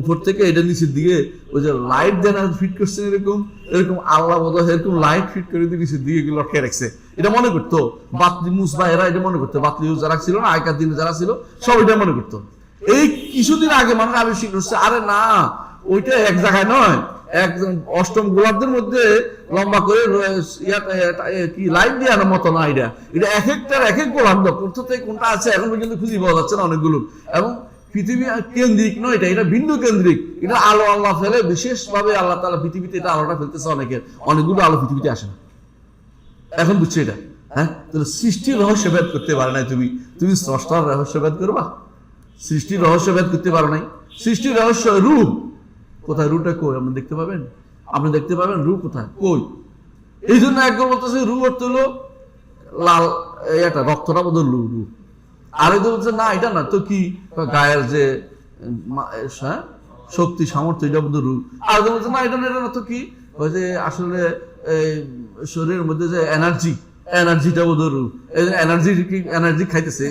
উপর থেকে এটা নিচের দিকে ওই যে লাইট দেন ফিট করছেন, এরকম এরকম আল্লাহ বোধ এরকম লাইট ফিট করে দিয়ে নিচের দিকে এগুলো লটকে রাখছে। এটা মনে করতো বাতলি মুসবা, এরা এটা মনে করতো, বাতলি যারা ছিল না আগেকার দিনে যারা ছিল সব এটা মনে করতো। এই কিছুদিন আগে মানুষ আবিষ্কার করছে, আরে না ওইটা এক জায়গায় নয়, একদম অষ্টম গোলার্ধের মধ্যে লম্বা করে কি লাইট দেওয়ার মতো না, এটা এটা এক একটার এক এক গোলার্ধ, কোথা থেকে কোনটা আছে এখন পর্যন্ত খুঁজে পাওয়া যাচ্ছে না অনেকগুলো। এবং পৃথিবী কেন্দ্রিক নয়, এটা এটা ভিন্ন কেন্দ্রিক, এটা আলো আল্লাহ ফেলে বিশেষভাবে আল্লাহ তাআলা পৃথিবীতে এটা আলোটা ফেলতেছে অনেকের, অনেকগুলো আলো পৃথিবীতে আসে না। এখন বুঝছো এটা? হ্যাঁ, তাহলে সৃষ্টির রহস্যভেদ করতে পারে নাই তুমি, তুমি স্রষ্টার রহস্যভেদ করবা? সৃষ্টির রহস্যভেদ করতে পারো নাই। সৃষ্টির রহস্য রূপ কোথায়, রুটা কই আপনি দেখতে পাবেন? আপনি দেখতে পাবেন রূপ কোথায়, কই? এই জন্য একজন বলতেছে রূপ অর্থ হলো লাল, এটা রক্তটা বোধ রূপ। আরেকজন বলছে না এটা না তো কি, গায়ের যে শক্তি সামর্থ্য এটা বোধ রূপ। আরেকজন বলছে না এটা না, এটা না তো কি, ওই যে আসলে শরীরের মধ্যে যে এনার্জি, এনার্জিটা বোধ রু, এনার্জি খাইতেছে,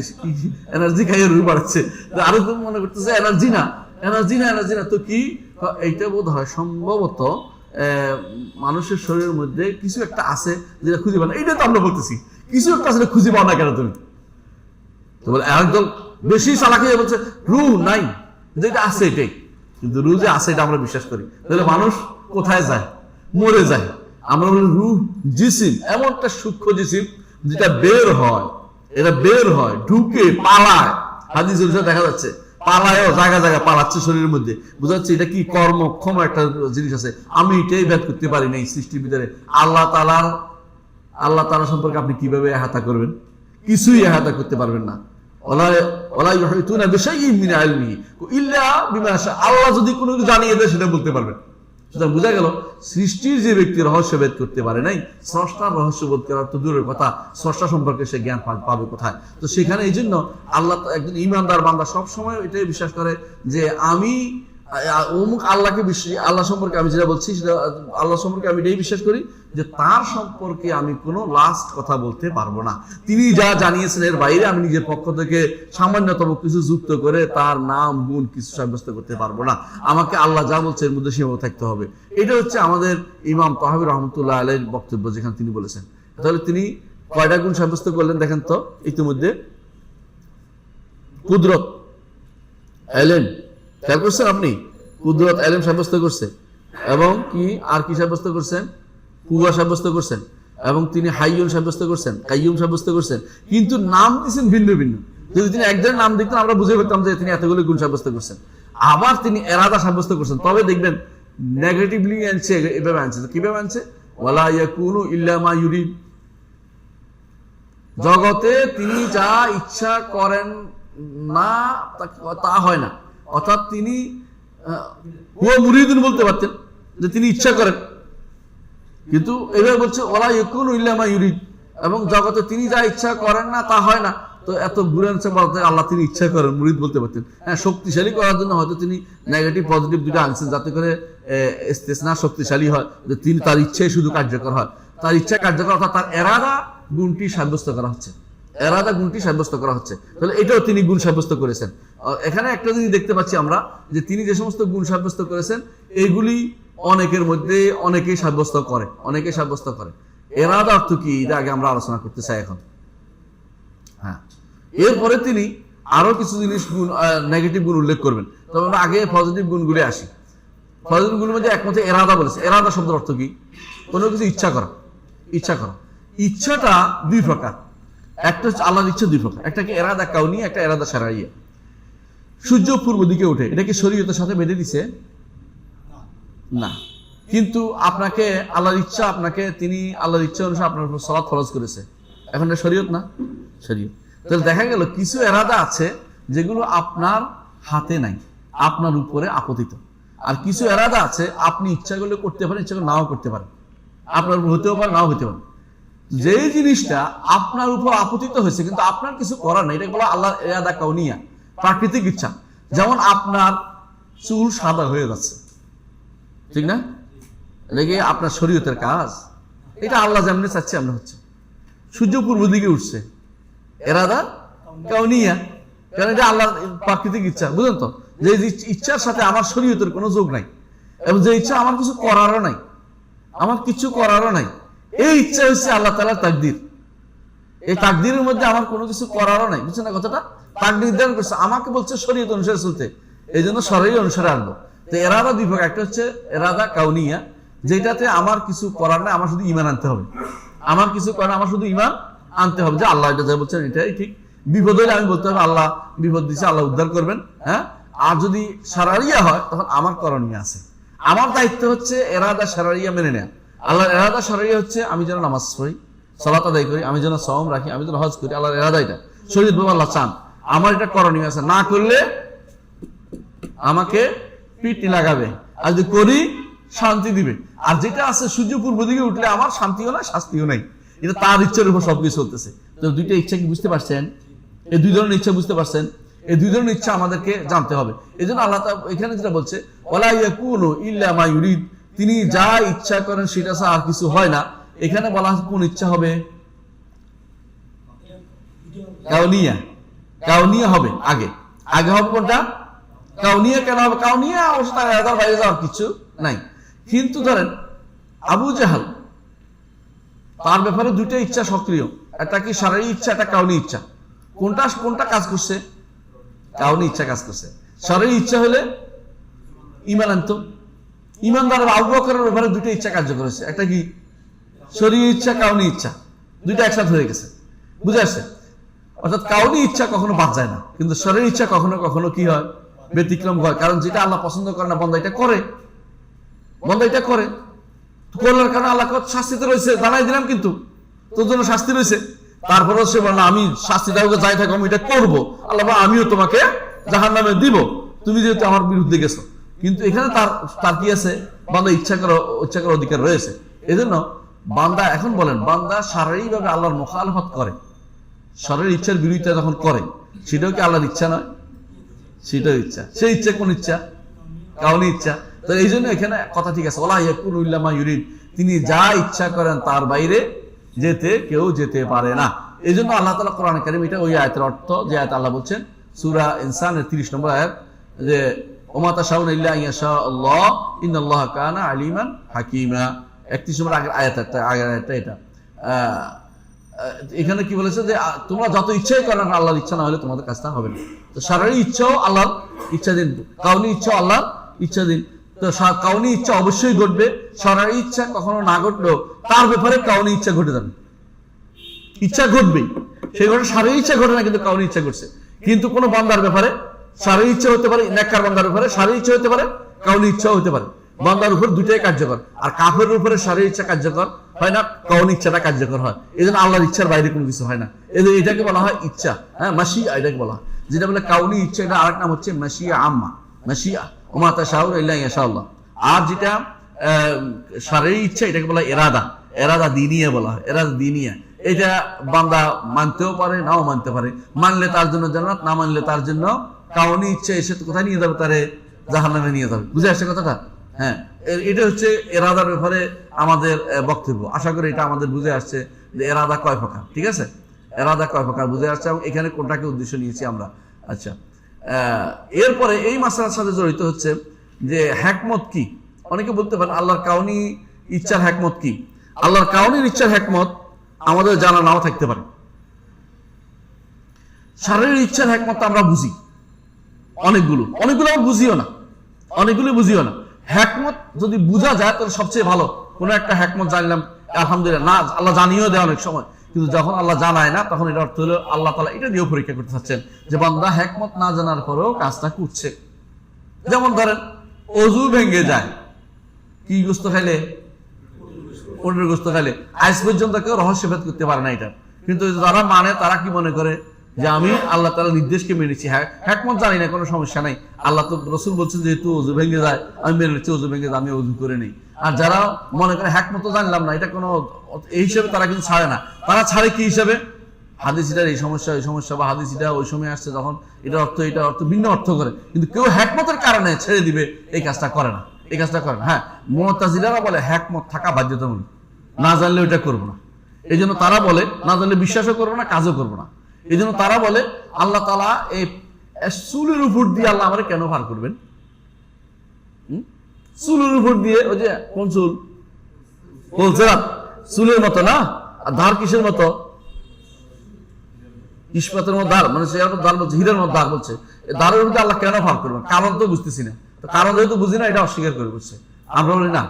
এনার্জি খাইয়ে রু বাড়াচ্ছে, আরো তো মনে করতেছে এনার্জি না। তো কি এইটা বোধ হয় সম্ভবত মানুষের শরীরের মধ্যে কিছু একটা আছে যেটা খুঁজে পাও না। এইটা তো আমরা বলতেছি কিছু একটা আছে খুঁজে পাও না কেন তুমি? তো বলে একদম বেশি চালাকি বলছে রু নাই, যেটা আছে এটাই। কিন্তু রু যে আছে এটা আমরা বিশ্বাস করি। তাহলে মানুষ কোথায় যায়? মরে যায়। আমরা বলি রুহ জিসিম, এমন একটা সূক্ষ্ম জিসিম যেটা বের হয়, এটা বের হয়, ঢুকে পালায়। হাদিস দেখা যাচ্ছে পালায়ও, জায়গা পালাচ্ছে শরীরের মধ্যে, বোঝা যাচ্ছে এটা কি কর্মক্ষম একটা জিনিস আছে। আমি এটাই ভেদ করতে পারি না এই সৃষ্টির ভিতরে আল্লাহ তাআলা সম্পর্কে আপনি কিভাবে এহাতা করবেন? কিছুই এহাতা করতে পারবেন না। আল্লাহ যদি কোনো কিছু জানিয়ে দেয় সেটা বলতে পারবেন। বোঝা গেল সৃষ্টির যে ব্যক্তি রহস্য ভেদ করতে পারে নাই, স্রষ্টার রহস্য বোধ করার তো দূরের কথা, স্রষ্টা সম্পর্কে সে জ্ঞান পাবে কোথায়? তো সেখানে এই জন্য আল্লাহ, একজন ইমানদার বান্দা সবসময় এটাই বিশ্বাস করে যে আমি অমুক আল্লাহকে আল্লাহ সম্পর্কে আমি যেটা বলছি সেটা আল্লাহ সম্পর্কে আমি এটাই বিশ্বাস করি যে তার সম্পর্কে আমি কোনো লাস্ট কথা বলতে পারবো না। তিনি যা জানিয়েছেন এর বাইরে আমি নিজের পক্ষ থেকে সামান্যতম কিছু যুক্ত করে তার নাম গুণ কিছু সাব্যস্ত করতে পারবো না। আমাকে আল্লাহ যা বলছে এর মধ্যে সীমাবদ্ধ থাকতে হবে। এটা হচ্ছে আমাদের ইমাম তাহাবী রহমতুল্লাহ আলাইহির বক্তব্য, যেখানে তিনি বলেছেন। তাহলে তিনি কয়টা গুণ সাব্যস্ত করলেন দেখেন তো? ইতিমধ্যে কুদরত, এলেন, খেয়াল করছেন আপনি? কুদরত, এলেম সাব্যস্ত করছে, এবং কি আর কি সাব্যস্ত করছেন? কুয়া সাব্যস্ত করছেন, এবং তিনি হাইয়ুন সাব্যস্ত করছেন, কাইয়ুম সাব্যস্ত করছেন। কিন্তু নাম দিচ্ছেন ভিন্ন ভিন্ন। যদি তিনি একজনের নাম দেখতেন আমরা বুঝে পেতাম যে তিনি এতগুলো গুণ সাব্যস্ত করছেন। আবার তিনি এরাদা সাব্যস্ত করছেন, তবে দেখবেন নেগেটিভলি আনছে, এভাবে আনছে। কিভাবে আনছে? ওয়ালা ইয়াকুনু ইল্লা মা ইউরিদ, জগতে তিনি যা ইচ্ছা করেন না তা হয় না। অর্থাৎ তিনি হুয়া মুরিদুন বলতে পারতেন যে তিনি ইচ্ছা করেন, কিন্তু এভাবে বলছে ওয়ালা ইয়াকুনু ইল্লা মা ইউরিদ, এবং জগতে তিনি যা ইচ্ছা করেন না তা হয় না। তো এত ঘুরানছে বলতে আল্লাহ তিনি ইচ্ছা করেন, মুরিদ বলতে পারতেন। হ্যাঁ, শক্তিশালী করার জন্য হয়তো তিনি নেগেটিভ পজিটিভ দুটো আনছেন, যাতে করে ইস্তেসনা শক্তিশালী হয়, যে তিনি তার ইচ্ছাই শুধু কার্যকর হয়, তার ইচ্ছা কার্যকর, অর্থাৎ তার এরাদা গুণটি সাব্যস্ত করা হচ্ছে, এরাদা গুণটি সাব্যস্ত করা হচ্ছে। তাহলে এটাও তিনি গুণ সাব্যস্ত করেছেন। এখানে একটা জিনিস দেখতে পাচ্ছি আমরা, যে তিনি যে সমস্ত গুণ সাব্যস্ত করেছেন এইগুলি অনেকের মধ্যে অনেকেই সাব্যস্ত করে। এরাদা অর্থ কি এটা আগে আমরা আলোচনা করতে চাই এখন। হ্যাঁ, এরপরে তিনি আরো কিছু জিনিস গুণ, নেগেটিভ গুণ উল্লেখ করবেন। তবে আমরা আগে পজিটিভ গুণগুলি আসি। পজিটিভ গুণের মধ্যে একমাত্র এরাদা বলেছে। এরাদা শব্দের অর্থ কি? কোনো কিছু ইচ্ছা করা। ইচ্ছাটা দুই প্রকার, একটা হচ্ছে আল্লাহর ইচ্ছা দুই প্রকার, একটা কি এরাদা কাউনি, একটা এরাদা শারঈয়া। সূর্য পূর্ব দিকে ওঠে, এটা কি শরীয়তের সাথে বেঁধে দিছে? না। কিন্তু আপনাকে আল্লাহর ইচ্ছা, আপনাকে তিনি আল্লাহর ইচ্ছা অনুসারে আপনার উপর সালাত ফরজ করেছে, এখন এটা শরীয়ত না? শরীয়ত। তাহলে দেখা গেল কিছু এরাদা আছে যেগুলো আপনার হাতে নাই, আপনার উপরে আপতিত। আর কিছু এরাদা আছে আপনি ইচ্ছা করলে করতে পারেন, ইচ্ছা করলে নাও করতে পারেন, আপনার উপর হতেও পারে, নাও হতে পারে। যে জিনিসটা আপনার উপর আপতিত হয়েছে কিন্তু আপনার কিছু করার নেই, এটা বলা আল্লাহর এরাদা কাউনিয়া, প্রাকৃতিক ইচ্ছা। যেমন আপনার চুল সাদা হয়ে যাচ্ছে, ঠিক না? এটা কি আপনার শরীয়তের কাজ? এটা আল্লাহ যেমনি চাচ্ছে এমনি হচ্ছে। সূর্য পূর্ব দিকে উঠছে, এরাদা কাউনিয়া, কারণ এটা আল্লাহর প্রাকৃতিক ইচ্ছা, বুঝলেন তো? যে ইচ্ছার সাথে আমার শরীয়তের কোনো যোগ নাই, এবং যে ইচ্ছা আমার কিছু করারও নাই, এই ইচ্ছা হচ্ছে আল্লাহ তাআলার তাকদীর। এই তাকদীরের মধ্যে আমার কোনো কিছু করারও নাই, বুঝছেন না কথাটা? তাকদীর নির্ধারণ করছে, আমাকে বলছে শরীয়ত অনুসারে চলতে, এই জন্য শরীয়ত অনুসারে আনলো। তো এরাদা দুই প্রকার, একটা হচ্ছে এরাদা কাউনিয়া, যেটাতে আমার কিছু করার নাই, আমার শুধু ঈমান আনতে হবে। আমার কিছু করার, আমার শুধু ঈমান আনতে হবে যে আল্লাহ এটা যা বলছেন এটাই ঠিক। বিপদ হলে আমি বলতে হবে আল্লাহ বিপদ দিচ্ছে, আল্লাহ উদ্ধার করবেন। হ্যাঁ, আর যদি শারঈয়া হয় তখন আমার করণীয় আছে, আমার দায়িত্ব হচ্ছে এরাদা শারঈয়া মেনে নেয়া। আল্লাহর এরাদা শারঈয়া হচ্ছে আমি যেন নামাজ পড়ি, সালাত আদায় করি, আমি যেন সাওম রাখি, আমি যেন হজ করি, আল্লাহর এরাদা এটা। শরীয়ত বাবা আল্লাহ চান, আমার এটা করণীয় আছে, না করলে আমাকে পিটি লাগাবে, আর যদি করি শান্তি দিবে। আর যেটা আছে সূর্য পূর্ব দিকে উঠলে আমার শান্তিও নাই, শাস্তিও নাই, এটা তার ইচ্ছার উপর সবকিছু চলতেছে। তো দুইটা ইচ্ছা কি বুঝতে পারছেন? এই দুই ধরনের ইচ্ছা বুঝতে পারছেন? এই দুই ধরনের ইচ্ছা আমাদেরকে জানতে হবে। এই জন্য আল্লাহ তাআলা এখানে যেটা বলছে ওয়ালা ইয়াকুনু ইল্লা মা ইউরিদ, তিনি যা ইচ্ছা করেন সেটা ছাড়া আর কিছু হয় না। এখানে বলা কোন ইচ্ছা হবে? কাউনিয়া, কাউনিয়া হবে আগে। আগে হবে কোনটা? কাউনিয়া। কেন হবে কাউনিয়া? অবশ্য তার এরাদার বাইরে যাওয়ার কিছু নাই। কিন্তু ধরেন আবু জাহাল, তার ব্যাপারে দুইটা ইচ্ছা সক্রিয়, একটা কি শারীরিক ইচ্ছা, একটা কাউনি ইচ্ছা। কোনটা কোনটা কাজ করছে? কাউনি ইচ্ছা কাজ করছে। শারীরিক ইচ্ছা হলে ঈমান আনতো। ঈমানদারের আবু বকরের ব্যাপারে দুইটা ইচ্ছা কার্যকর হয়েছে, একটা কি শরীর ইচ্ছা, কাউনি ইচ্ছা, দুইটা একসাথে হয়ে গেছে। বুঝে আসছে? অর্থাৎ কাউনি ইচ্ছা কখনো বাদ যায় না, কিন্তু শরীর ইচ্ছা কখনো কখনো কি হয়? ব্যতিক্রম হয়। কারণ যেটা আল্লাহ পছন্দ করে না বান্দা এটা করে, বান্দা এটা করে। করলার কারণে আল্লাহ শাস্তিতে রয়েছে, জানাই দিলাম কিন্তু তোর জন্য শাস্তি রয়েছে। তারপরেও সে বলে না আমি শাস্তিটা যাই থাকো আমি এটা করবো, আল্লাহ আমিও তোমাকে জাহান্নামে দিব, তুমি যেহেতু আমার বিরুদ্ধে গেছো। কিন্তু এখানে তার কি আছে? বান্দা ইচ্ছা করার অধিকার রয়েছে। এই জন্য বান্দা, এখন বলেন, বান্দা শারীরিকভাবে আল্লাহর মুখালফত করে, শরীরের ইচ্ছার বিরোধিতা যখন করে, সেটাও কি আল্লাহর ইচ্ছা নয়? সেটাও ইচ্ছা। সেই ইচ্ছা কোন ইচ্ছা? কাউনি ইচ্ছা। তো এই জন্য এখানে কথা ঠিক আছে, ওয়ালা ইয়াকুলু ইল্লা মা ইউরিদ, তিনি যা ইচ্ছা করেন তার বাইরে কেউ যেতে পারে না। এই জন্য আল্লাহ তাআলা কোরআন কারীম, এটা ওই আয়াতের অর্থ যে আয়াত আল্লাহ বলছেন সূরা ইনসানের 30 নম্বর আয়াত, যে ওমা তাশাউনা ইল্লা ইনশা আল্লাহ ইন্নাল্লাহা কানা আলিমান হাকিমা। 31 নম্বর আগের আয়াতটা এটা। এখানে কি বলেছে যে তোমরা যত ইচ্ছাই করো না, আল্লাহর ইচ্ছা না হলে তোমাদের কাজটা হবে না। তো শারীরিক ইচ্ছাও আল্লাহর ইচ্ছাধীন, কাউনি ইচ্ছাও আল্লাহর ইচ্ছাধীন। তো কাউনি ইচ্ছা অবশ্যই ঘটবে, শারীরিক ইচ্ছা কখনো না ঘটলেও তার ব্যাপারে কাউনি ইচ্ছা ঘটে যাবে, ইচ্ছা ঘটবেই। সেই ঘটে শারীরিক ইচ্ছা ঘটে না, কিন্তু কাউনি ইচ্ছা ঘটছে। কিন্তু কোন বান্দার ব্যাপারে শারীরিক ইচ্ছা হতে পারে, নেককার বান্দার ব্যাপারে শারীরিক ইচ্ছা হতে পারে, কাউনি ইচ্ছাও হতে পারে। বান্দার উপর দুটাই কার্যকর। আর কাফেরের উপরে শারীরিক ইচ্ছা কার্যকর হয় না, কাউনি ইচ্ছাটা কার্যকর হয়। এই জন্য আল্লাহর ইচ্ছার বাইরে কোনো কিছু হয় না। এটাকে বলা হয় ইচ্ছা, হ্যাঁ, মাশিয়া, এটাকে বলা হয়। যেটা বলে কাউনি ইচ্ছা, এটা আরেক নাম হচ্ছে মাশিয়া আম্মা, মাশিয়া ওমা তাশাউনা ইল্লা ইনশাআল্লাহ। আর যেটা শারীরিক ইচ্ছা, এটাকে বলা হয় এরাদা দিনিয়া বলা হয়, এরাদা দিনিয়া। এটা বান্দা মানতেও পারে, নাও মানতে পারে। মানলে তার জন্য জান্নাত, না মানলে তার জন্য কাউনি ইচ্ছা এসে কোথায় নিয়ে যাবে? তারে জাহান্নামে নিয়ে যাবে। বুঝে আসছে কথাটা? হ্যাঁ, এটা হচ্ছে এরাদার ব্যাপারে আমাদের বক্তব্য। আশা করি এটা আমাদের বুঝে আসছে যে এরাদা কয় প্রকার। ঠিক আছে, এরাদা কয় প্রকার বুঝে আসছে, এবং এখানে কোনটাকে উদ্দেশ্য নিয়েছি আমরা। আচ্ছা, এরপরে এই মাসআলার সাথে জড়িত হচ্ছে যে হিকমত কি। অনেকে বলতে পারেন আল্লাহর কাউনি ইচ্ছার হিকমত কি? আল্লাহর কাউনির ইচ্ছার হিকমত আমাদের জানা নাও থাকতে পারে। শারীরিক ইচ্ছার হিকমত আমরা বুঝি, অনেকগুলো আমরা বুঝিও না, অনেকগুলো বুঝিও না। হিকমত যদি বুঝা যায় তাহলে সবচেয়ে ভালো। কোন একটা হিকমত জানলাম, আলহামদুলিল্লাহ, না আল্লাহ জানিয়েও দেয় অনেক সময়, কিন্তু যখন আল্লাহ জানায় না তখন এটা অর্থ হলো আল্লাহ তাআলা এটা দিয়েও পরীক্ষা করতে চাচ্ছেন যে বান্দা হিকমত না জানার পরেও কাজটা করছে। যেমন ধরেন অজু ভেঙে যায় কি গোস্ত খাইলে? ওটের গোস্ত খাইলে। আজ পর্যন্ত কেউ রহস্যভেদ করতে পারে না এটা। কিন্তু যারা মানে তারা কি মনে করে যে আমি আল্লাহ তাআলার নির্দেশকে মেনেছি। হ্যাঁ, হিকমত জানি না, কোনো সমস্যা নাই। আল্লাহ তো রাসূল বলছেন যেহেতু অজু ভেঙে যায় আমি মেনে নিচ্ছি, অজু ভেঙে যায় আমি অজু করে নেই। আর যারা মনে করে হিকমত জানলাম না, এটা কোনো এই হিসেবে তারা কিন্তু ছাড়ে না। তারা ছাড়ে কি হিসাবে? হাদিসিটার এই সমস্যা বা হাদিসিটা ওই সময় আসছে যখন এটা অর্থ ভিন্ন অর্থ করে। কিন্তু কেউ হিকমতের কারণে ছেড়ে দিবে এই কাজটা করে না, এই কাজটা করে না। হ্যাঁ, মুতাজিলারা বলে হিকমত থাকা বাধ্যতামূলক, না জানলে ওইটা করবো না। এই জন্য তারা বলে না জানলে বিশ্বাসও করবো না, কাজও করবো না। এই জন্য তারা বলে আল্লাহ তাআলা এই চুলের উপর দিয়ে আল্লাহ আমারে কেন ভার করবেন? চুলের উপর দিয়ে, ওই যে কোন চুল? চুলের মতো না? আর ধার কিসের মতো? ইস্পাতের মতো ধার, মানে সে ধার বলছে, হীরের মতো ধার বলছে। ধারের উপর আল্লাহ কেন ভার করবেন? কারণ তো বুঝতেছি না। তো কারণ যেহেতু বুঝি না, এটা অস্বীকার করে বলছে। আমরা বলি না,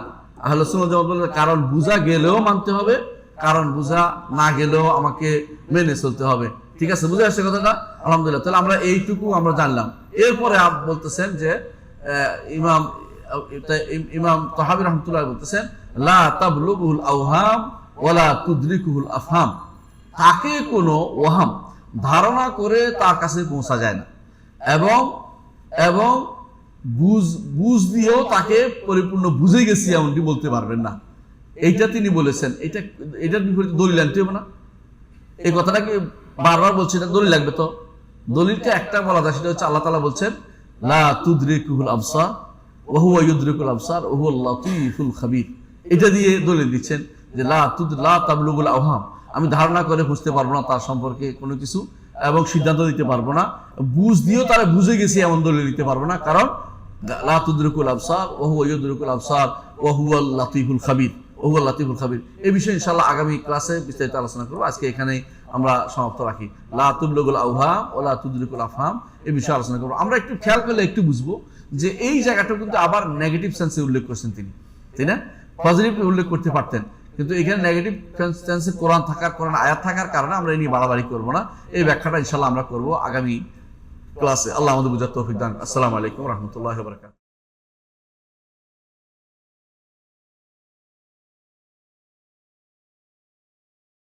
আহলে সুন্নাত ওয়াল জামাত বলে কারণ বুঝা গেলেও মানতে হবে, কারণ বুঝা না গেলেও আমাকে মেনে চলতে হবে। ঠিক আছে, বুঝে আসছে কথাটা? আলহামদুলিল্লাহ। তাহলে আমরা এইটুকু আমরা জানলাম। এরপরে বলতেছেন যে ইমাম তাহাবী রাহমাতুল্লাহ বলতেছেন লা তাবলুগুল আওহাম ওয়ালা তুদরিকুল আফহাম, তাকে কোনো ওহাম ধারণা করে তার কাছে পৌঁছা যায় না, এবং বুঝ দিয়েও তাকে পরিপূর্ণ বুঝে গেছি এমনটি বলতে পারবেন না। এইটা তিনি বলেছেন। এটার বিপরীতে দলিল আনতে হবে না? এই কথাটা কি বারবার বলছি, এটা দলিল লাগবে। তো দলিলটা একটা বলা যায়, সেটা হচ্ছে আল্লাহ তাআলা বলছেন লা তুদরিকুল আবসার ওয়া হুয়া ইউদরিকুল আবসার ওয়া হুয়াল লাতীফুল খাবীর। এটা দিয়ে দলিল দিচ্ছেন যে লা তাবলুগুল আওহাম, আমি ধারণা করে বুঝতে পারবো না তার সম্পর্কে কোনো কিছু, এবং সিদ্ধান্ত দিতে পারবো না, বুঝ দিয়েও তারা বুঝে গেছি এমন দলিল দিতে পারবো না, কারণ লা তুদরিকুল আবসার ওয়া হুয়া ইউদরিকুল আবসার ওয়া হুয়াল লাতীফুল খাবীর, ওয়া হুয়াল লাতীফুল খাবীর। এই বিষয়ে ইনশাআল্লাহ আগামী ক্লাসে বিস্তারিত আলোচনা করব। আজকে এখানেই আমরা সমাপ্ত রাখি। লা তুবলুগুল আওহাম ওয়া লা তুদরিকুল আফহাম, এই বিষয়ে আলোচনা করব। আমরা একটু খেয়াল করলে একটু বুঝবো যে এই জায়গাটা কিন্তু আবার নেগেটিভ সেন্সে উল্লেখ করছেন তিনি, তাই না? পজিটিভ উল্লেখ করতে পারতেন, কিন্তু এখানে নেগেটিভ সেন্সে কোরআন আয়াত থাকার কারণে আমরা এই নিয়ে বাড়াবাড়ি করবো না। এই ব্যাখ্যাটা ইনশাআল্লাহ আমরা করবো আগামী ক্লাসে। আল্লাহ আমাদের বুঝার তৌফিক দান। আসসালামু আলাইকুম ওয়া রাহমাতুল্লাহি ওয়া বারাকাতুহু।